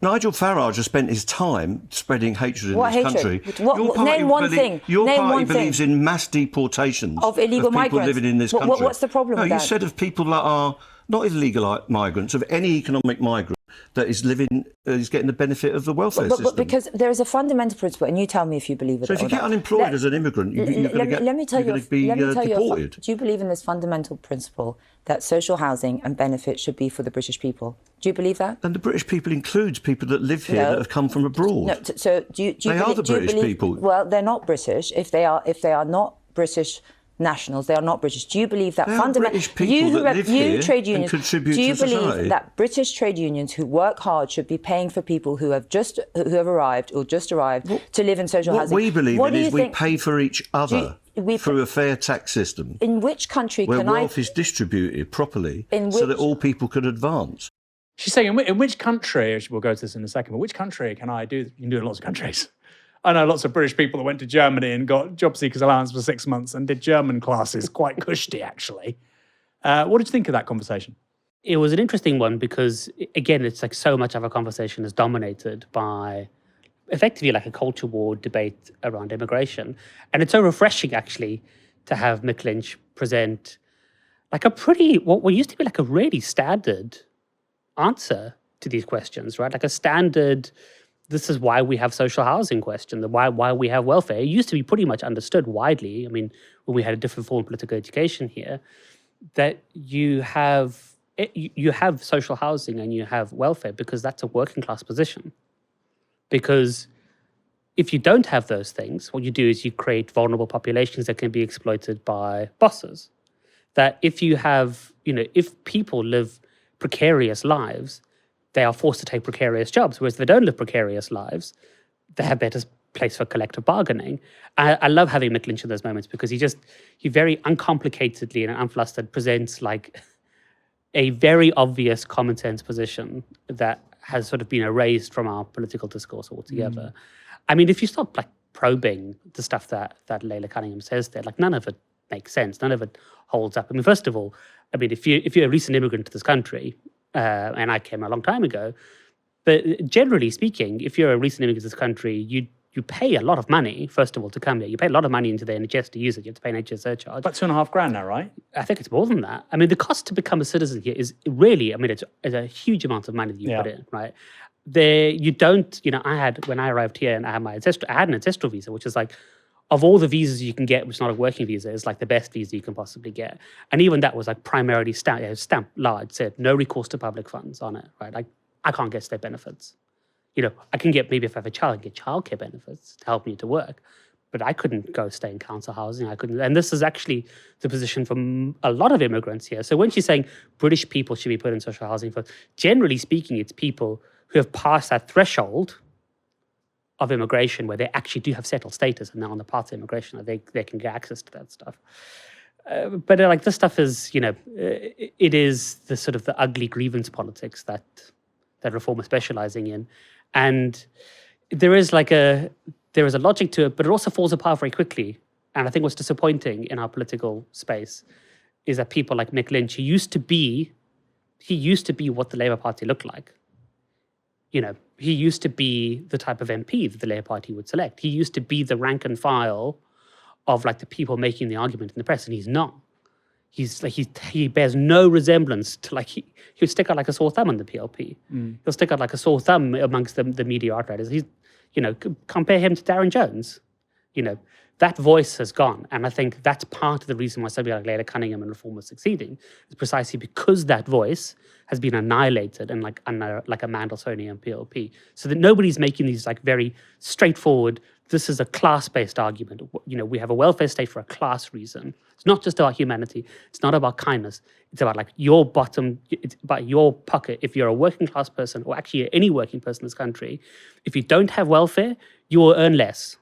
Nigel Farage has spent his time spreading hatred in this country. Name one thing. Your party believes in mass deportations of illegal people migrants living in this country. What's the problem with that? You said of people that are not illegal migrants, of any economic migrant that is getting the benefit of the welfare system. But because there is a fundamental principle, and you tell me if you believe it. So if you get unemployed as an immigrant, you're going to be deported. Do you believe in this fundamental principle that social housing and benefits should be for the British people? Do you believe that? And the British people includes people that live here that have come from abroad. No, so do you they are the British people. Well, they're not British. If they are not British nationals, they are not British. Do you believe that fundamental trade unions contribute do you to believe society? That British trade unions who work hard should be paying for people who have arrived to live in social housing? What we believe in is we pay for each other through a fair tax system. In which country where wealth is distributed properly so that all people can advance? She's saying, in which country, we'll go to this in a second, but which country can I do? You can do it in lots of countries. I know lots of British people that went to Germany and got job seekers allowance for 6 months and did German classes, quite cushy, actually. What did you think of that conversation? It was an interesting one because, again, it's like so much of our conversation is dominated by effectively like a culture war debate around immigration. And it's so refreshing, actually, to have Mick Lynch present like a what used to be like a really standard answer to these questions, right? Like a standard, this is why we have social housing question, why we have welfare. It used to be pretty much understood widely. I mean, when we had a different form of political education here, that you have social housing and you have welfare because that's a working class position. Because if you don't have those things, what you do is you create vulnerable populations that can be exploited by bosses. That if you have, if people live precarious lives, they are forced to take precarious jobs. Whereas if they don't live precarious lives, they have better place for collective bargaining. I love having Mick Lynch in those moments because he very uncomplicatedly and unflustered presents like a very obvious common sense position that has sort of been erased from our political discourse altogether. I mean, if you start like probing the stuff that Layla Cunningham says there, like none of it makes sense. None of it holds up. I mean, first of all, if you're a recent immigrant to this country, and I came a long time ago, but generally speaking, if you're a recent immigrant to this country, you pay a lot of money, first of all, to come here. You pay a lot of money into the NHS to use it. You have to pay an NHS surcharge. About $2,500 now, right? I think it's more than that. I mean, the cost to become a citizen here is really, it's a huge amount of money that you put in, right? When I arrived here and I had an ancestral visa, which is like, of all the visas you can get, which is not a working visa, is like the best visa you can possibly get. And even that was like primarily stamped large, said no recourse to public funds on it, right? Like I can't get state benefits. I can get, maybe if I have a child, I can get childcare benefits to help me to work. But I couldn't go stay in council housing. I couldn't. And this is actually the position from a lot of immigrants here. So when she's saying British people should be put in social housing, generally speaking, it's people who have passed that threshold of immigration where they actually do have settled status and now on the path to immigration, they can get access to that stuff. But like this stuff is, it is the sort of the ugly grievance politics that Reform is specializing in. And there is a logic to it, but it also falls apart very quickly. And I think what's disappointing in our political space is that people like Mick Lynch, he used to be what the Labour Party looked like. He used to be the type of MP that the Labour Party would select. He used to be the rank and file of like the people making the argument in the press, and he's not. He bears no resemblance to he would stick out like a sore thumb on the PLP. He'll stick out like a sore thumb amongst the media outriders. Compare him to Darren Jones. That voice has gone, and I think that's part of the reason why somebody like Leila Cunningham and Reform is succeeding, is precisely because that voice has been annihilated in like a Mandelsonian PLP, so that nobody's making these very straightforward. This is a class-based argument. We have a welfare state for a class reason. It's not just about humanity. It's not about kindness. It's about your bottom. It's about your pocket. If you're a working class person, or actually any working person in this country, if you don't have welfare, you will earn less,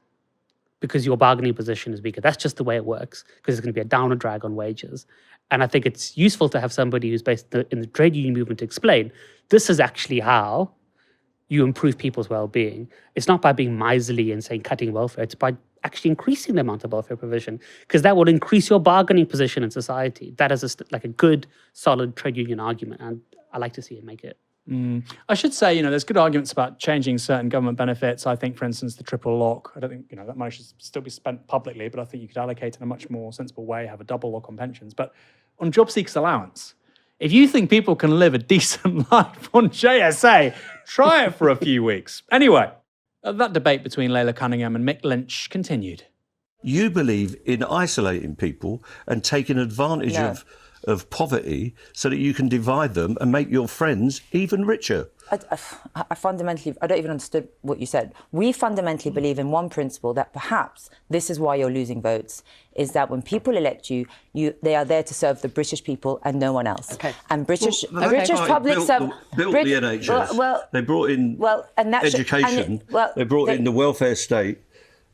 because your bargaining position is weaker. That's just the way it works, because it's going to be a downward drag on wages. And I think it's useful to have somebody who's based in the trade union movement to explain, this is actually how you improve people's well-being. It's not by being miserly and saying cutting welfare. It's by actually increasing the amount of welfare provision, because that will increase your bargaining position in society. That is a good, solid trade union argument, and I like to see it make it. I should say, there's good arguments about changing certain government benefits. I think, for instance, the triple lock, I don't think, that money should still be spent publicly, but I think you could allocate it in a much more sensible way, have a double lock on pensions. But on job seekers allowance, if you think people can live a decent life on JSA, try it for a few weeks. Anyway, that debate between Leila Cunningham and Mick Lynch continued. You believe in isolating people and taking advantage of poverty so that you can divide them and make your friends even richer. I fundamentally, I don't even understand what you said. We fundamentally believe in one principle, that perhaps this is why you're losing votes, is that when people elect you, they are there to serve the British people and no one else. Okay. And British public service built the NHS. They brought in education. They brought in the welfare state,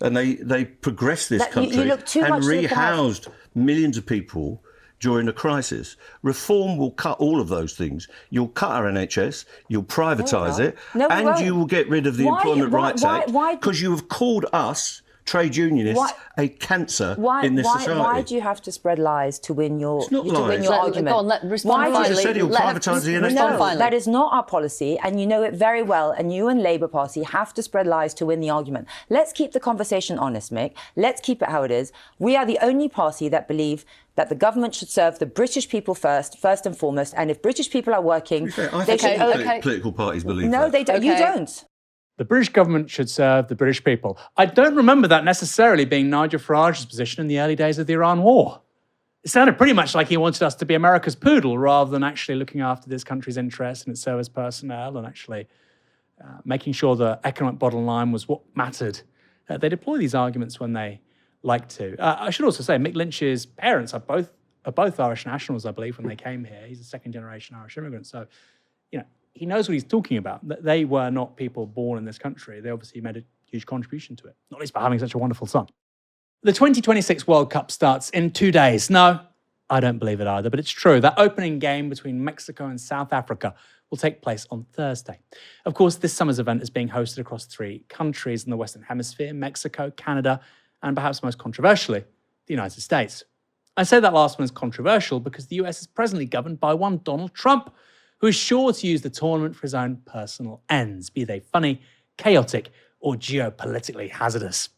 and they progressed this country and rehoused millions of people during a crisis. Reform will cut all of those things. You'll cut our NHS, you'll privatise it, and you will get rid of the Employment Rights Act, because you have called us, trade unionists, a cancer in this society. Why do you have to spread lies to win your, argument? Go on, respond I just said you'll privatise the NHS. No, that is not our policy, and you know it very well, and you and Labour Party have to spread lies to win the argument. Let's keep the conversation honest, Mick. Let's keep it how it is. We are the only party that believe that the government should serve the British people first and foremost, and if British people are working, they should... Political parties believe that. No, they don't. You don't. The British government should serve the British people. I don't remember that necessarily being Nigel Farage's position in the early days of the Iran war. It sounded pretty much like he wanted us to be America's poodle rather than actually looking after this country's interests and its service personnel and actually making sure the economic bottom line was what mattered. They deploy these arguments when they like to. I should also say Mick Lynch's parents are both Irish nationals, I believe, when they came here. He's a second-generation Irish immigrant, so he knows what he's talking about. They were not people born in this country. They obviously made a huge contribution to it, not least by having such a wonderful son. The 2026 World Cup starts in 2 days. No, I don't believe it either, but it's true. That opening game between Mexico and South Africa will take place on Thursday. Of course, this summer's event is being hosted across 3 countries in the Western Hemisphere: Mexico, Canada, and perhaps most controversially, the United States. I say that last one is controversial because the US is presently governed by one Donald Trump, who is sure to use the tournament for his own personal ends, be they funny, chaotic, or geopolitically hazardous.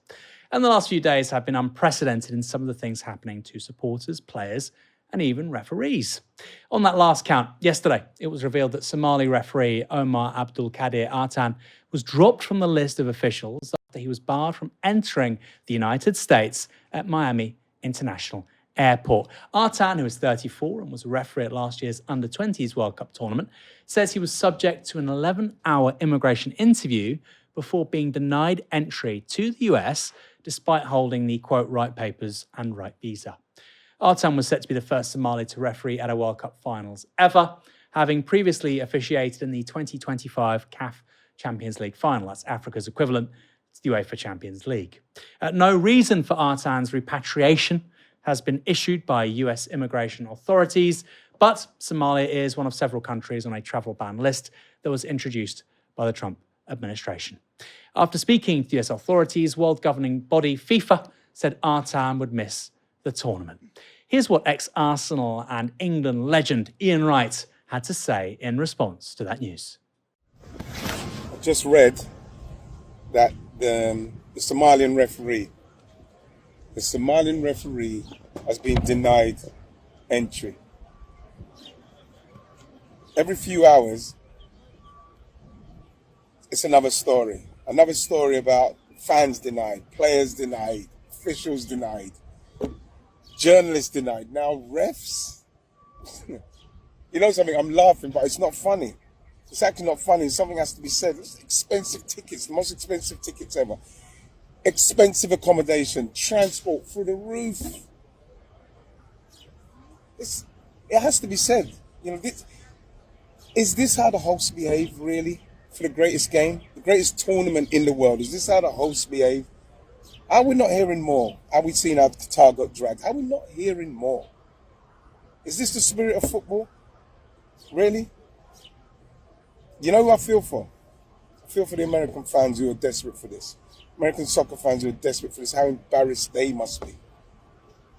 And the last few days have been unprecedented in some of the things happening to supporters, players, and even referees. On that last count, yesterday, it was revealed that Somali referee Omar Abdul Qadir Artan was dropped from the list of officials after he was barred from entering the United States at Miami International Airport. Artan, who is 34 and was a referee at last year's Under-20s World Cup tournament, says he was subject to an 11-hour immigration interview before being denied entry to the US, despite holding the, quote, right papers and right visa. Artan was set to be the first Somali to referee at a World Cup finals ever, having previously officiated in the 2025 CAF Champions League final. That's Africa's equivalent to the UEFA Champions League. No reason for Artan's repatriation has been issued by US immigration authorities, but Somalia is one of several countries on a travel ban list that was introduced by the Trump administration. After speaking to US authorities, world governing body FIFA said Artan would miss the tournament. Here's what ex-Arsenal and England legend Ian Wright had to say in response to that news. I just read that the Somalian referee has been denied entry. Every few hours, it's another story. Another story about fans denied, players denied, officials denied, journalists denied. Now refs. You know something? I'm laughing, but it's not funny. It's actually not funny. Something has to be said. It's expensive tickets, the most expensive tickets ever. Expensive accommodation, transport through the roof. It has to be said. You know, is this how the hosts behave, really, for the greatest game, the greatest tournament in the world? Is this how the hosts behave? Are we not hearing more? Are we seeing how Qatar got dragged? Are we not hearing more? Is this the spirit of football? Really? You know who I feel for? I feel for the American fans who are desperate for this. American soccer fans who are desperate for this. How embarrassed they must be.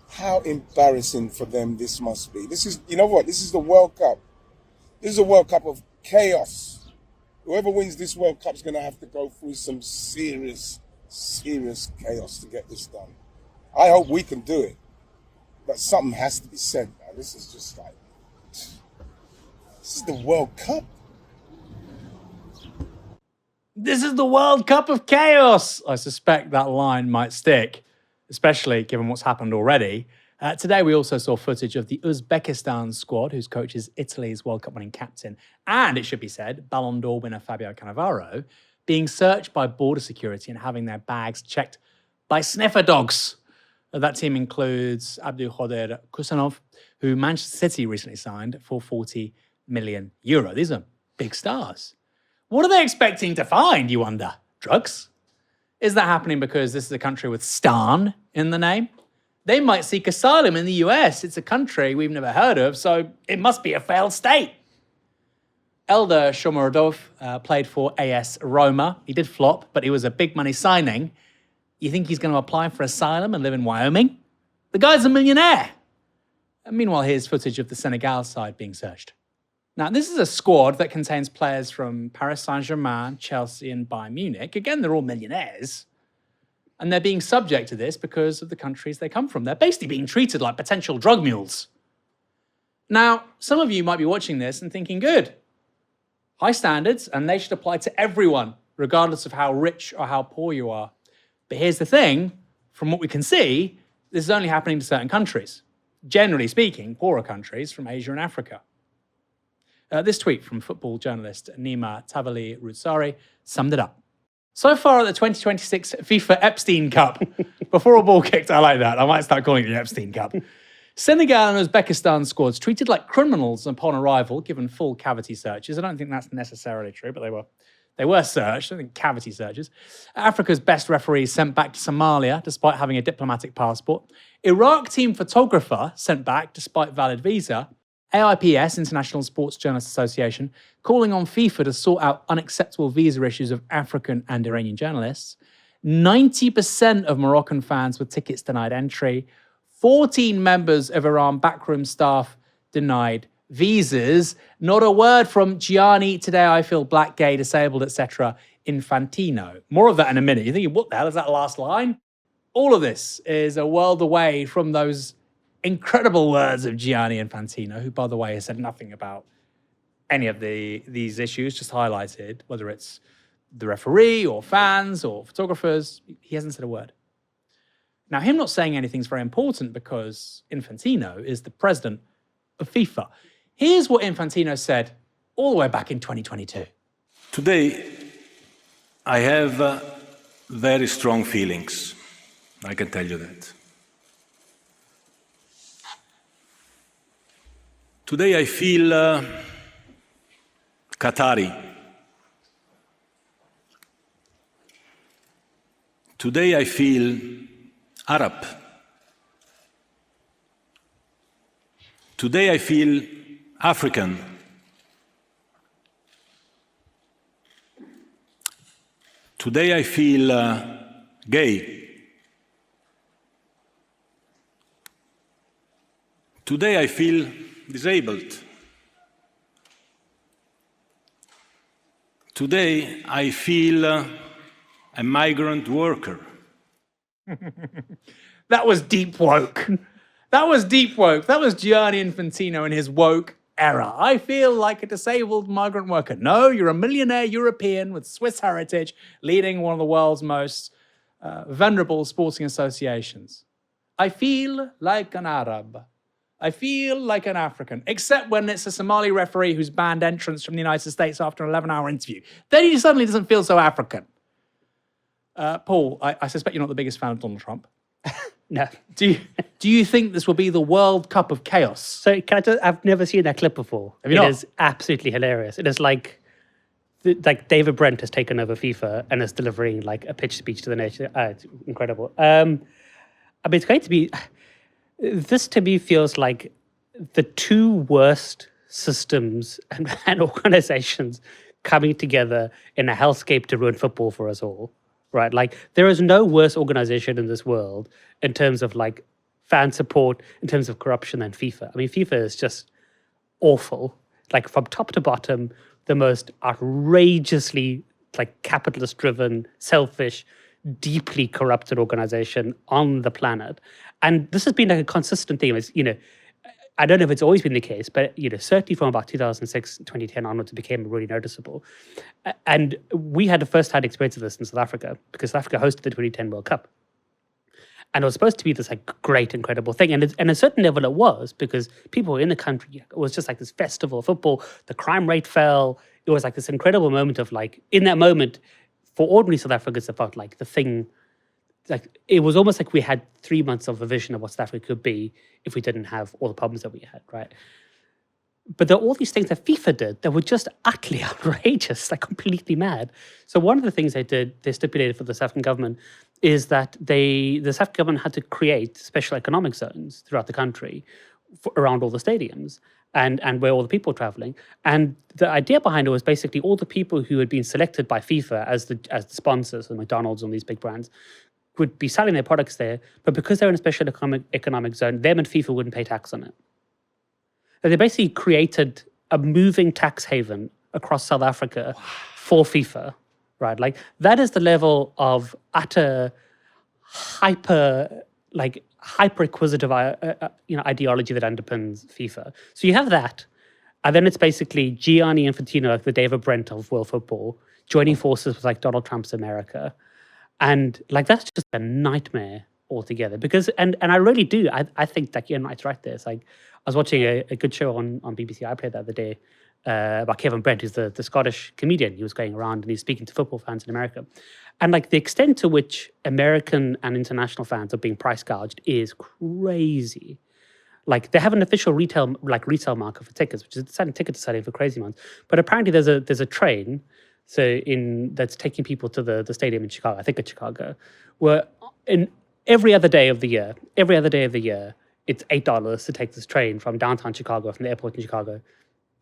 How embarrassing for them this must be. This is, you know what? This is the World Cup. This is a World Cup of chaos. Whoever wins this World Cup is going to have to go through some serious, serious chaos to get this done. I hope we can do it. But something has to be said now. This is just like, this is the World Cup. This is the World Cup of chaos. I suspect that line might stick, especially given what's happened already. Today, we also saw footage of the Uzbekistan squad, whose coach is Italy's World Cup winning captain, and it should be said, Ballon d'Or winner Fabio Cannavaro, being searched by border security and having their bags checked by sniffer dogs. That team includes Abdulkadir Kusanov, who Manchester City recently signed for €40 million. These are big stars. What are they expecting to find, you wonder? Drugs? Is that happening because this is a country with Stan in the name? They might seek asylum in the US. It's a country we've never heard of, so it must be a failed state. Eldar Shomurodov played for AS Roma. He did flop, but he was a big money signing. You think he's going to apply for asylum and live in Wyoming? The guy's a millionaire. And meanwhile, here's footage of the Senegal side being searched. Now, this is a squad that contains players from Paris Saint-Germain, Chelsea, and Bayern Munich. Again, they're all millionaires. And they're being subject to this because of the countries they come from. They're basically being treated like potential drug mules. Now, some of you might be watching this and thinking, good, high standards, and they should apply to everyone, regardless of how rich or how poor you are. But here's the thing, from what we can see, this is only happening to certain countries. Generally speaking, poorer countries from Asia and Africa. This tweet from football journalist Nima Tavali Rutsari summed it up. So far at the 2026 FIFA Epstein Cup, before a ball kicked, I like that. I might start calling it the Epstein Cup. Senegal and Uzbekistan squads treated like criminals upon arrival, given full cavity searches. I don't think that's necessarily true, but they were searched. I think cavity searches. Africa's best referee sent back to Somalia, despite having a diplomatic passport. Iraq team photographer sent back, despite valid visa. AIPS, International Sports Journalists Association, calling on FIFA to sort out unacceptable visa issues of African and Iranian journalists. 90% of Moroccan fans with tickets denied entry. 14 members of Iran backroom staff denied visas. Not a word from Gianni, today I feel black, gay, disabled, etc. Infantino. More of that in a minute. You're thinking, what the hell is that last line? All of this is a world away from those incredible words of Gianni Infantino, who, by the way, has said nothing about any of these issues, just highlighted, whether it's the referee or fans or photographers. He hasn't said a word. Now, him not saying anything is very important because Infantino is the president of FIFA. Here's what Infantino said all the way back in 2022. Today, I have very strong feelings. I can tell you that. Today I feel Qatari. Today I feel Arab. Today I feel African. Today I feel gay. Today I feel disabled. Today, I feel a migrant worker. That was deep woke. That was deep woke. That was Gianni Infantino in his woke era. I feel like a disabled migrant worker. No, you're a millionaire European with Swiss heritage, leading one of the world's most venerable sporting associations. I feel like an Arab. I feel like an African, except when it's a Somali referee who's banned entrance from the United States after an 11-hour interview. Then he suddenly doesn't feel so African. Paul, I suspect you're not the biggest fan of Donald Trump. No. Do you think this will be the World Cup of chaos? So I've never seen that clip before. Have you not? It is absolutely hilarious. It is like David Brent has taken over FIFA and is delivering like a pitch speech to the nation. It's incredible. I mean, it's going to be... This to me feels like the two worst systems and organizations coming together in a hellscape to ruin football for us all, right? Like there is no worse organization in this world in terms of like fan support, in terms of corruption than FIFA. I mean, FIFA is just awful, like from top to bottom, the most outrageously like capitalist driven, selfish, deeply corrupted organization on the planet. And this has been like a consistent theme. Is, I don't know if it's always been the case, but certainly from about 2006, 2010 onwards, it became really noticeable. And we had a first-hand experience of this in South Africa because South Africa hosted the 2010 World Cup. And it was supposed to be this like great, incredible thing. And at a certain level it was, because people were in the country. It was just like this festival of football. The crime rate fell. It was like this incredible moment of like, in that moment, for ordinary South Africans, it felt like the thing, like it was almost like we had 3 months of a vision of what South Africa could be if we didn't have all the problems that we had, right? But there are all these things that FIFA did that were just utterly outrageous, like completely mad. So one of the things they stipulated for the South African government is that the South African government had to create special economic zones throughout the country around all the stadiums and where all the people were traveling. And the idea behind it was basically all the people who had been selected by FIFA as the sponsors, the McDonald's and these big brands, would be selling their products there, but because they're in a special economic zone, them and FIFA wouldn't pay tax on it. So they basically created a moving tax haven across South Africa for FIFA, right? Like that is the level of utter hyper acquisitive ideology that underpins FIFA. So you have that, and then it's basically Gianni Infantino, like the David Brent of world football, joining forces with like Donald Trump's America. And like that's just a nightmare altogether. Because and I really do. I think that Ian Knight's right there. It's like I was watching a good show on BBC iPlayer the other day about Kevin Brent, who's the Scottish comedian. He was going around and he's speaking to football fans in America. And like the extent to which American and international fans are being price gouged is crazy. Like they have an official retail market for tickets, which is selling tickets selling for crazy amounts. But apparently there's a train. So that's taking people to the stadium in Chicago, I think it's Chicago, where in every other day of the year, it's $8 to take this train from downtown Chicago, from the airport in Chicago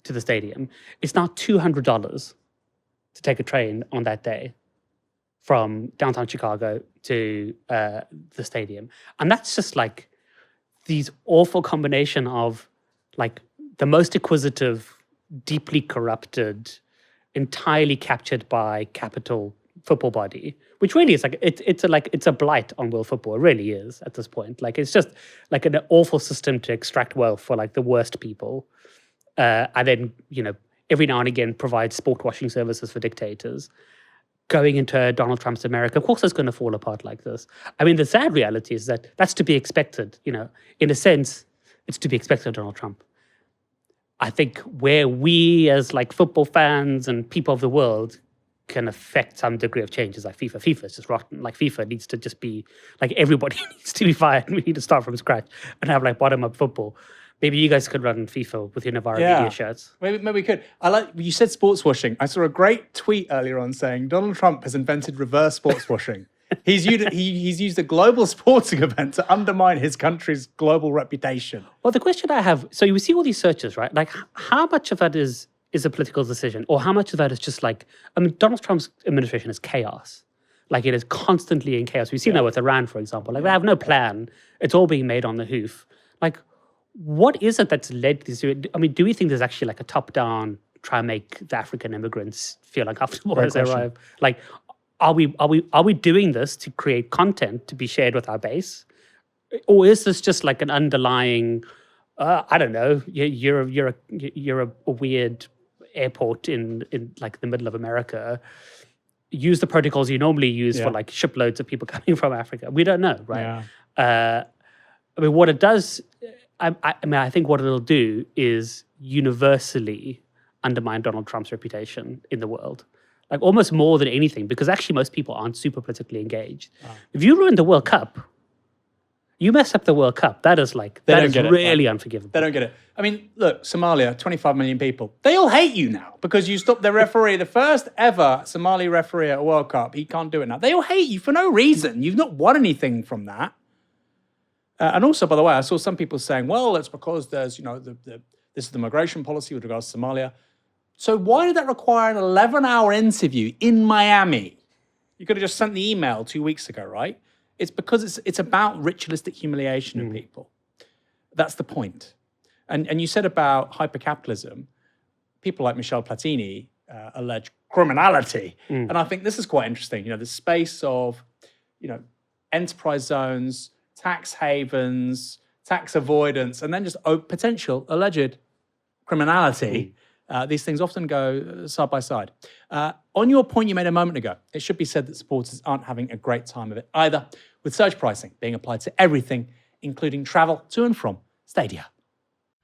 to the stadium. It's now $200 to take a train on that day from downtown Chicago to the stadium. And that's just like these awful combination of like the most acquisitive, deeply corrupted, entirely captured by capital football body, which really is like it's a blight on world football. It really is at this point. Like it's just like an awful system to extract wealth for like the worst people, and then every now and again provide sport washing services for dictators. Going into Donald Trump's America, of course, it's going to fall apart like this. I mean, the sad reality is that that's to be expected. In a sense, it's to be expected of Donald Trump. I think where we as like football fans and people of the world can affect some degree of change is like FIFA. FIFA is just rotten. Like FIFA needs to just be like everybody needs to be fired. We need to start from scratch and have like bottom up football. Maybe you guys could run FIFA with your Novara media shirts. Maybe we could. I like you said sports washing. I saw a great tweet earlier on saying Donald Trump has invented reverse sports washing. He's used a global sporting event to undermine his country's global reputation. Well, the question I have, so you see all these searches, right? Like how much of that is a political decision, or how much of that is just like, I mean, Donald Trump's administration is chaos. Like it is constantly in chaos. We've seen that with Iran, for example. Like they have no plan. It's all being made on the hoof. Like, what is it that's led to this? I mean, do we think there's actually like a top-down try and make the African immigrants feel uncomfortable as they arrive? Like, are we doing this to create content to be shared with our base? Or is this just like an underlying, I don't know, you're a weird airport in like the middle of America. Use the protocols you normally use for like shiploads of people coming from Africa. We don't know, right? I mean, what it does, I think what it'll do is universally undermine Donald Trump's reputation in the world. Like almost more than anything, because actually most people aren't super politically engaged. If you ruin the World Cup, you mess up the World Cup. That is really unforgivable. They don't get it. I mean, look, Somalia, 25 million people. They all hate you now because you stopped the referee, the first ever Somali referee at a World Cup. He can't do it now. They all hate you for no reason. You've not won anything from that. And also, by the way, I saw some people saying, well, it's because there's, this is the migration policy with regards to Somalia. So why did that require an 11-hour interview in Miami? You could have just sent the email 2 weeks ago, right? It's because it's about ritualistic humiliation of people. That's the point. And you said about hypercapitalism, people like Michel Platini allege criminality. And I think this is quite interesting. The space of, enterprise zones, tax havens, tax avoidance, and then just potential alleged criminality. These things often go side by side. On your point you made a moment ago, it should be said that supporters aren't having a great time of it either, with surge pricing being applied to everything, including travel to and from stadia.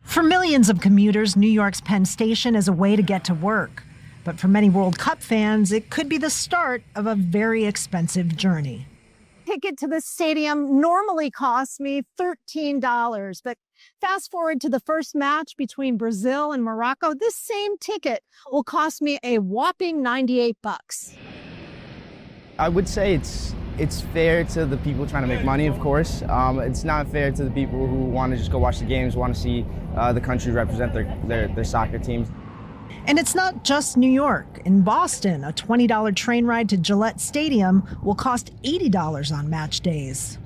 For millions of commuters, New York's Penn Station is a way to get to work. But for many World Cup fans, it could be the start of a very expensive journey. Ticket to the stadium normally costs me $13, but fast forward to the first match between Brazil and Morocco, this same ticket will cost me a whopping $98. I would say it's fair to the people trying to make money, of course. It's not fair to the people who want to just go watch the games, want to see the country represent their soccer teams. And it's not just New York. In Boston, a $20 train ride to Gillette Stadium will cost $80 on match days.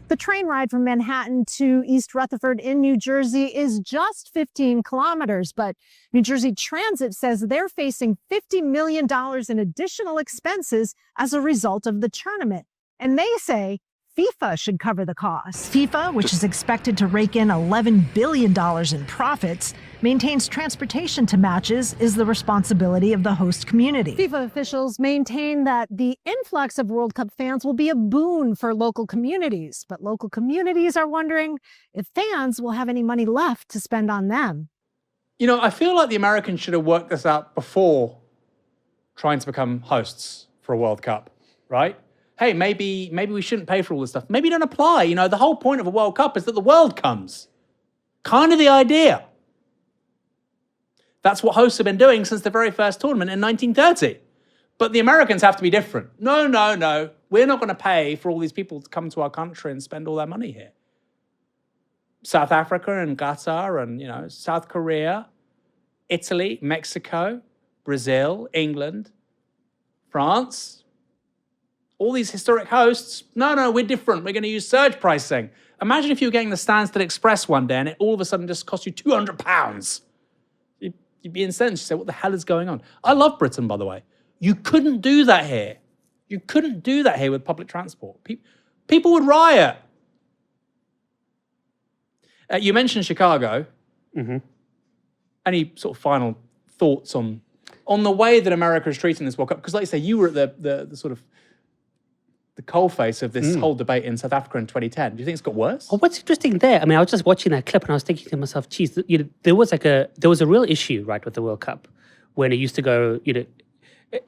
The train ride from Manhattan to East Rutherford in New Jersey is just 15 kilometers, but New Jersey Transit says they're facing $50 million in additional expenses as a result of the tournament. And they say FIFA should cover the cost. FIFA, which is expected to rake in $11 billion in profits, maintains transportation to matches is the responsibility of the host community. FIFA officials maintain that the influx of World Cup fans will be a boon for local communities, but local communities are wondering if fans will have any money left to spend on them. I feel like the Americans should have worked this out before trying to become hosts for a World Cup, right? Hey, maybe we shouldn't pay for all this stuff. Maybe don't apply. The whole point of a World Cup is that the world comes. Kind of the idea. That's what hosts have been doing since the very first tournament in 1930. But the Americans have to be different. No. We're not going to pay for all these people to come to our country and spend all their money here. South Africa and Qatar and, South Korea, Italy, Mexico, Brazil, England, France. All these historic hosts, no, we're different. We're going to use surge pricing. Imagine if you were getting the Stansted Express one day and it all of a sudden just cost you £200. You'd be incensed. You'd say, what the hell is going on? I love Britain, by the way. You couldn't do that here. You couldn't do that here with public transport. People would riot. You mentioned Chicago. Any sort of final thoughts on the way that America is treating this World Cup? Because like you say, you were at the sort of the coalface of this whole debate in South Africa in 2010. Do you think it's got worse? Well, what's interesting there, I mean, I was just watching that clip and I was thinking to myself, geez, there was a real issue, right, with the World Cup when it used to go, it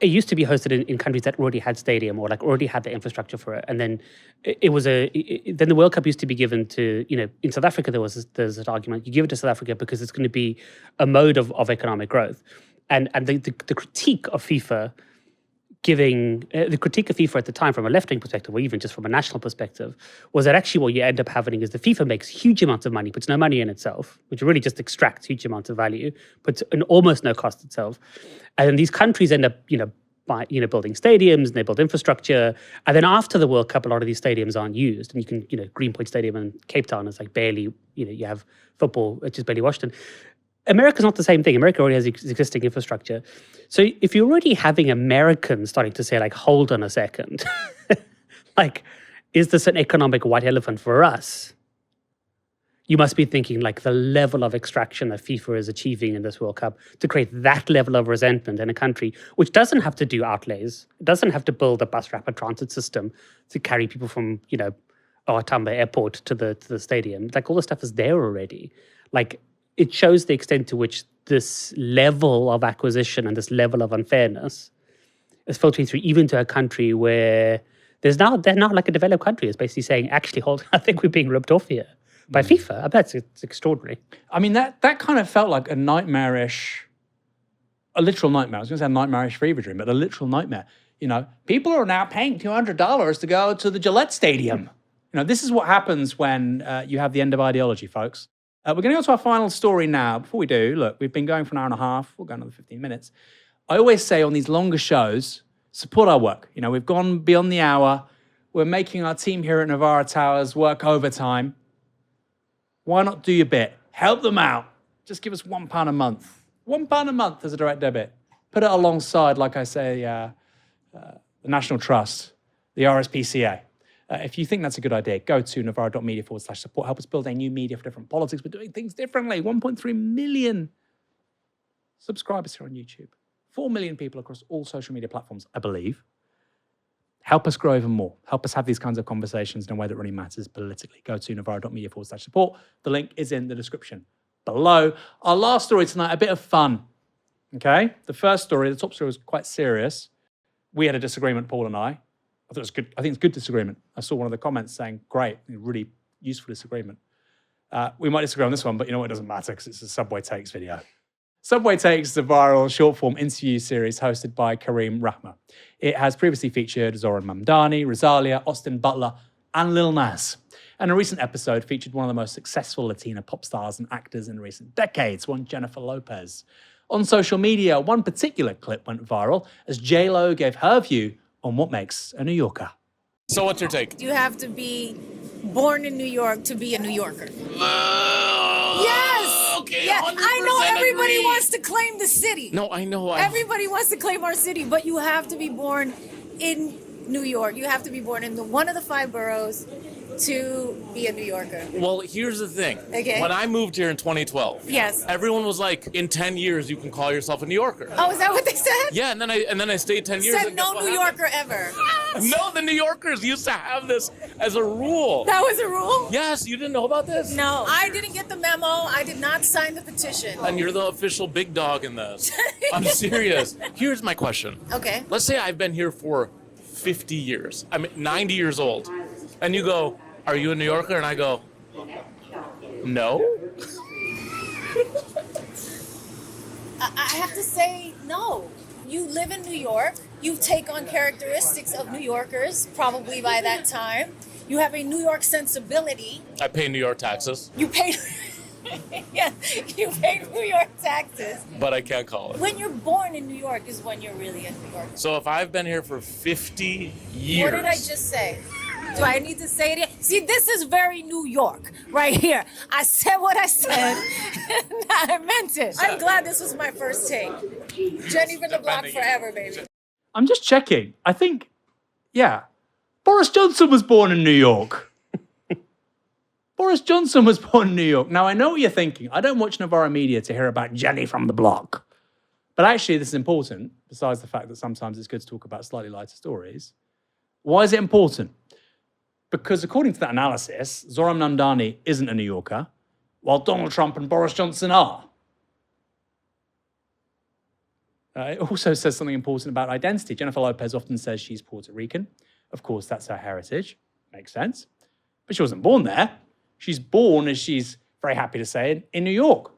used to be hosted in countries that already had stadium or already had the infrastructure for it. And then then the World Cup used to be given to, in South Africa, there's an argument, you give it to South Africa because it's going to be a mode of economic growth. And the critique of FIFA the critique of FIFA at the time from a left-wing perspective, or even just from a national perspective, was that actually what you end up having is the FIFA makes huge amounts of money, puts no money in itself, which really just extracts huge amounts of value, puts an almost no cost itself. And then these countries end up, building stadiums and they build infrastructure. And then after the World Cup, a lot of these stadiums aren't used. And you can, Greenpoint Stadium in Cape Town is barely, you have football, which is barely Washington. America's not the same thing. America already has existing infrastructure. So if you're already having Americans starting to say, hold on a second, is this an economic white elephant for us? You must be thinking like the level of extraction that FIFA is achieving in this World Cup to create that level of resentment in a country which doesn't have to do outlays. It doesn't have to build a bus rapid transit system to carry people from, Otamba Airport to the stadium. Like all the stuff is there already. Like it shows the extent to which this level of acquisition and this level of unfairness is filtering through even to a country where they're not like a developed country. It's basically saying, actually, hold, I think we're being ripped off here by FIFA. I bet it's extraordinary. I mean, that kind of felt like a literal nightmare. I was going to say a nightmarish fever dream, but a literal nightmare. People are now paying $200 to go to the Gillette Stadium. This is what happens when you have the end of ideology, folks. We're going to go to our final story now. Before we do, look, we've been going for an hour and a half. We'll go another 15 minutes. I always say on these longer shows, support our work. We've gone beyond the hour. We're making our team here at Novara Towers work overtime. Why not do your bit? Help them out. Just give us £1 a month. £1 a month as a direct debit. Put it alongside, like I say, the National Trust, the RSPCA. If you think that's a good idea, go to novara.media/support. Help us build a new media for different politics. We're doing things differently. 1.3 million subscribers here on YouTube. 4 million people across all social media platforms, I believe. Help us grow even more. Help us have these kinds of conversations in a way that really matters politically. Go to novara.media/support. The link is in the description below. Our last story tonight, a bit of fun. Okay? The first story, the top story was quite serious. We had a disagreement, Paul and I. I thought it was good. I think it's good disagreement. I saw one of the comments saying, great, really useful disagreement. We might disagree on this one, but it doesn't matter because it's a Subway Takes video. Subway Takes is a viral short-form interview series hosted by Kareem Rahma. It has previously featured Zoran Mamdani, Rosalia, Austin Butler, and Lil Nas. And a recent episode featured one of the most successful Latina pop stars and actors in recent decades, one Jennifer Lopez. On social media, one particular clip went viral as J-Lo gave her view on what makes a New Yorker. So what's your take? You have to be born in New York to be a New Yorker. Yes! Okay, yeah. I know everybody agree. wants to claim the city. No, I know. Everybody wants to claim our city, but you have to be born in New York. You have to be born in one of the 5 boroughs to be a New Yorker. Well, here's the thing. Okay. When I moved here in 2012, Yes. everyone was like, in 10 years, you can call yourself a New Yorker. Oh, is that what they said? Yeah, and then I stayed 10 years. Said and guess no what New happened? Yorker ever. No, the New Yorkers used to have this as a rule. That was a rule? Yes, you didn't know about this? No. I didn't get the memo. I did not sign the petition. And you're the official big dog in this. I'm serious. Here's my question. Okay. Let's say I've been here for 50 years. I'm 90 years old. And you go, are you a New Yorker? And I go, no. I have to say no. You live in New York. You take on characteristics of New Yorkers, probably by that time. You have a New York sensibility. I pay New York taxes, You pay, yeah, you pay New York taxes. but I can't call it. When you're born in New York is when you're really a New Yorker. So if I've been here for 50 years. What did I just say? Do I need to say it? See, this is very New York right here. I said what I said, and I meant it. I'm glad this was my first take. Jenny from the block forever, baby. I'm just checking. I think, Boris Johnson was born in New York. Boris Johnson was born in New York. Now, I know what you're thinking. I don't watch Novara Media to hear about Jenny from the block. But actually, this is important, besides the fact that sometimes it's good to talk about slightly lighter stories. Why is it important? Because according to that analysis, Zoran Mamdani isn't a New Yorker, while Donald Trump and Boris Johnson are. It also says something important about identity. Jennifer Lopez often says she's Puerto Rican. Of course, that's her heritage. Makes sense. But she wasn't born there. She's born, as she's very happy to say, in New York.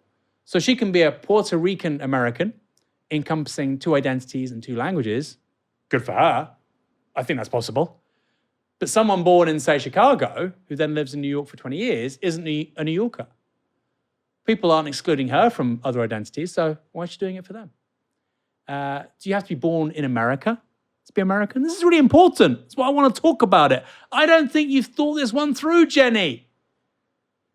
So she can be a Puerto Rican American, encompassing 2 identities and 2 languages. Good for her. I think that's possible. But someone born in, say, Chicago, who then lives in New York for 20 years, isn't a New Yorker. People aren't excluding her from other identities, so why is she doing it for them? Do you have to be born in America to be American? This is really important. That's why I want to talk about it. I don't think you've thought this one through, Jenny.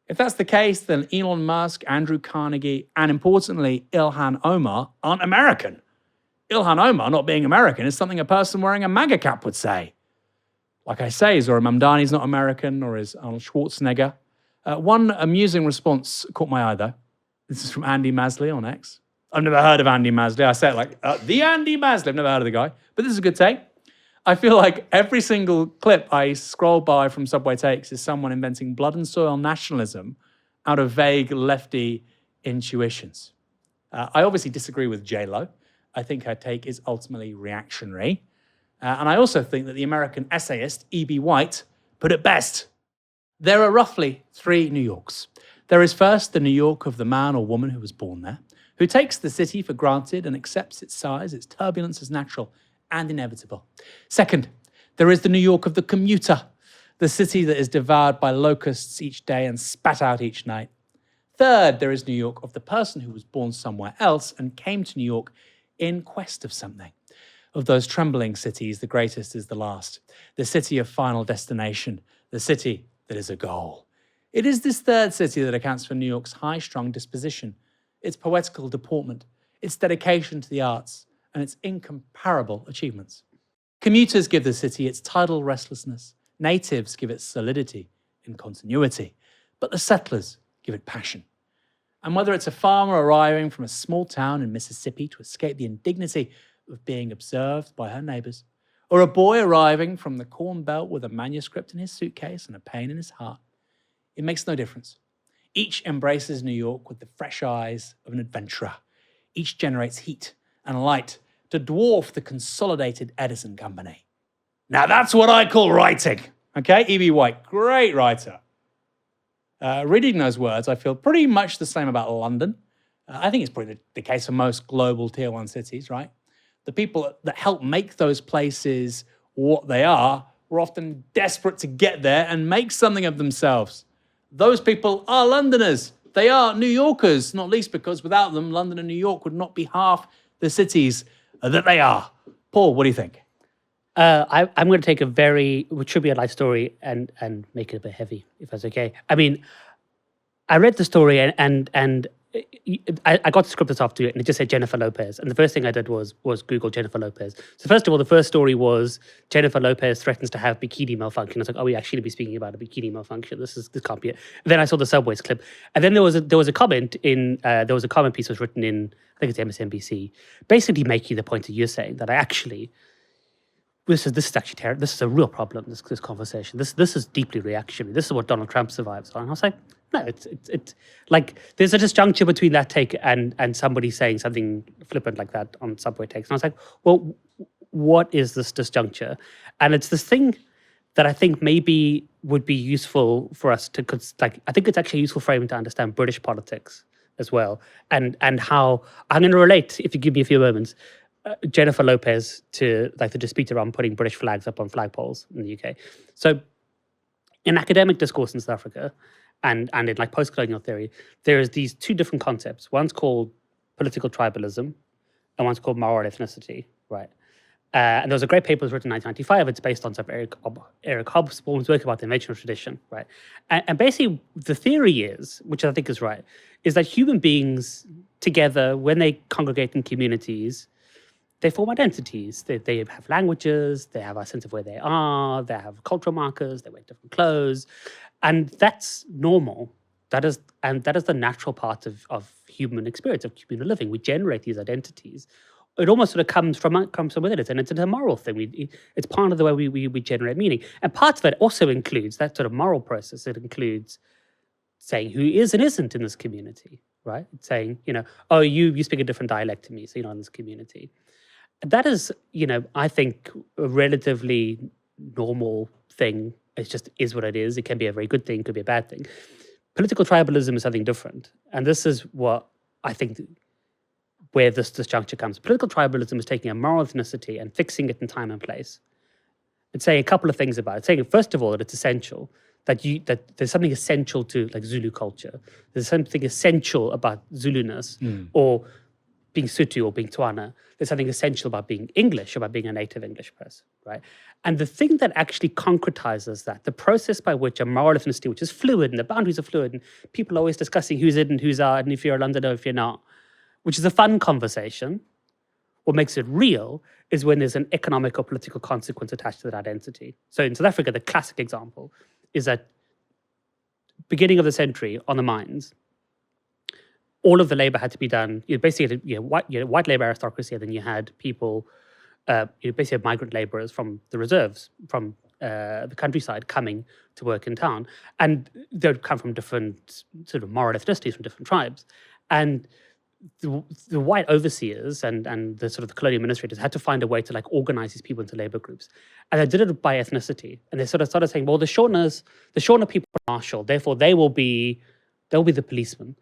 If that's the case, then Elon Musk, Andrew Carnegie, and importantly, Ilhan Omar aren't American. Ilhan Omar not being American is something a person wearing a MAGA cap would say. Like I say, Zora Mamdani's not American, or is Arnold Schwarzenegger. One amusing response caught my eye, though. This is from Andy Masley on X. I've never heard of Andy Masley. I say it like, the Andy Masley. I've never heard of the guy. But this is a good take. I feel like every single clip I scroll by from Subway Takes is someone inventing blood and soil nationalism out of vague lefty intuitions. I obviously disagree with J-Lo. I think her take is ultimately reactionary. And I also think that the American essayist E.B. White put it best. There are roughly 3 New Yorks. There is first the New York of the man or woman who was born there, who takes the city for granted and accepts its size, its turbulence as natural and inevitable. Second, there is the New York of the commuter, the city that is devoured by locusts each day and spat out each night. Third, there is New York of the person who was born somewhere else and came to New York in quest of something. Of those trembling cities, the greatest is the last, the city of final destination, the city that is a goal. It is this third city that accounts for New York's high-strung disposition, its poetical deportment, its dedication to the arts, and its incomparable achievements. Commuters give the city its tidal restlessness, natives give it solidity and continuity, but the settlers give it passion. And whether it's a farmer arriving from a small town in Mississippi to escape the indignity of being observed by her neighbors, or a boy arriving from the Corn Belt with a manuscript in his suitcase and a pain in his heart, it makes no difference. Each embraces New York with the fresh eyes of an adventurer. Each generates heat and light to dwarf the consolidated Edison Company. Now that's what I call writing. Okay, E.B. White, great writer. Reading those words, I feel pretty much the same about London. I think it's probably the case for most global tier 1 cities, right? The people that help make those places what they are were often desperate to get there and make something of themselves. Those people are Londoners. They are New Yorkers, not least because without them, London and New York would not be half the cities that they are. Paul, what do you think? I'm going to take which should be a light story, and make it a bit heavy, if that's okay. I mean, I read the story and I got the script this afternoon, and it just said Jennifer Lopez. And the first thing I did was Google Jennifer Lopez. So first of all, the first story was Jennifer Lopez threatens to have bikini malfunction. I was like, oh, we actually be speaking about a bikini malfunction. This can't be it. And then I saw the Subways clip, and then there was a comment piece was written in, I think it's MSNBC, basically making the point that you're saying, that this is actually terrible. This is a real problem. This conversation. This is deeply reactionary. This is what Donald Trump survives on. And I was like, no, it's like there's a disjuncture between that take and somebody saying something flippant like that on Subway Takes. And I was like, well, what is this disjuncture? And it's this thing that I think maybe would be useful for us to, I think it's actually a useful frame to understand British politics as well, and how I'm going to relate, if you give me a few moments, Jennifer Lopez to the dispute around putting British flags up on flagpoles in the UK. So in academic discourse in South Africa and in post-colonial theory, there's these 2 different concepts. One's called political tribalism and one's called moral ethnicity, right? And there was a great paper written in 1995. It's based on some Eric Hobsbawm's work about the invention of tradition, right? And basically the theory is, which I think is right, is that human beings together, when they congregate in communities, they form identities. They have languages, they have a sense of where they are, they have cultural markers, they wear different clothes. And that's normal. That is the natural part of human experience, of communal living. We generate these identities. It almost sort of comes from within it, and it's a moral thing. It's part of the way we generate meaning. And part of it also includes that sort of moral process. It includes saying who is and isn't in this community, right? It's saying, oh, you speak a different dialect to me, so you're not in this community. That is, I think, a relatively normal thing. It just is what it is. It can be a very good thing, could be a bad thing. Political tribalism is something different. And this is what I think where this disjuncture comes. Political tribalism is taking a moral ethnicity and fixing it in time and place. It's saying a couple of things about it. It's saying, first of all, that it's essential, that there's something essential to Zulu culture. There's something essential about Zuluness or being Sotho or being Tswana. There's something essential about being English, about being a native English person, right? And the thing that actually concretizes that, the process by which a moral ethnicity, which is fluid and the boundaries are fluid, and people are always discussing who's in and who's out, and if you're a Londoner, if you're not, which is a fun conversation, What makes it real is when there's an economic or political consequence attached to that identity. So in South Africa, the classic example is that beginning of the century on the mines, all of the labor had to be done, basically white labor aristocracy, and then you had people, basically migrant laborers from the reserves, from the countryside coming to work in town. And they'd come from different sort of moral ethnicities, from different tribes. And the white overseers and the sort of the colonial administrators had to find a way to organize these people into labor groups. And they did it by ethnicity. And they sort of started saying, well, the Shona people are martial, therefore they'll be the policemen.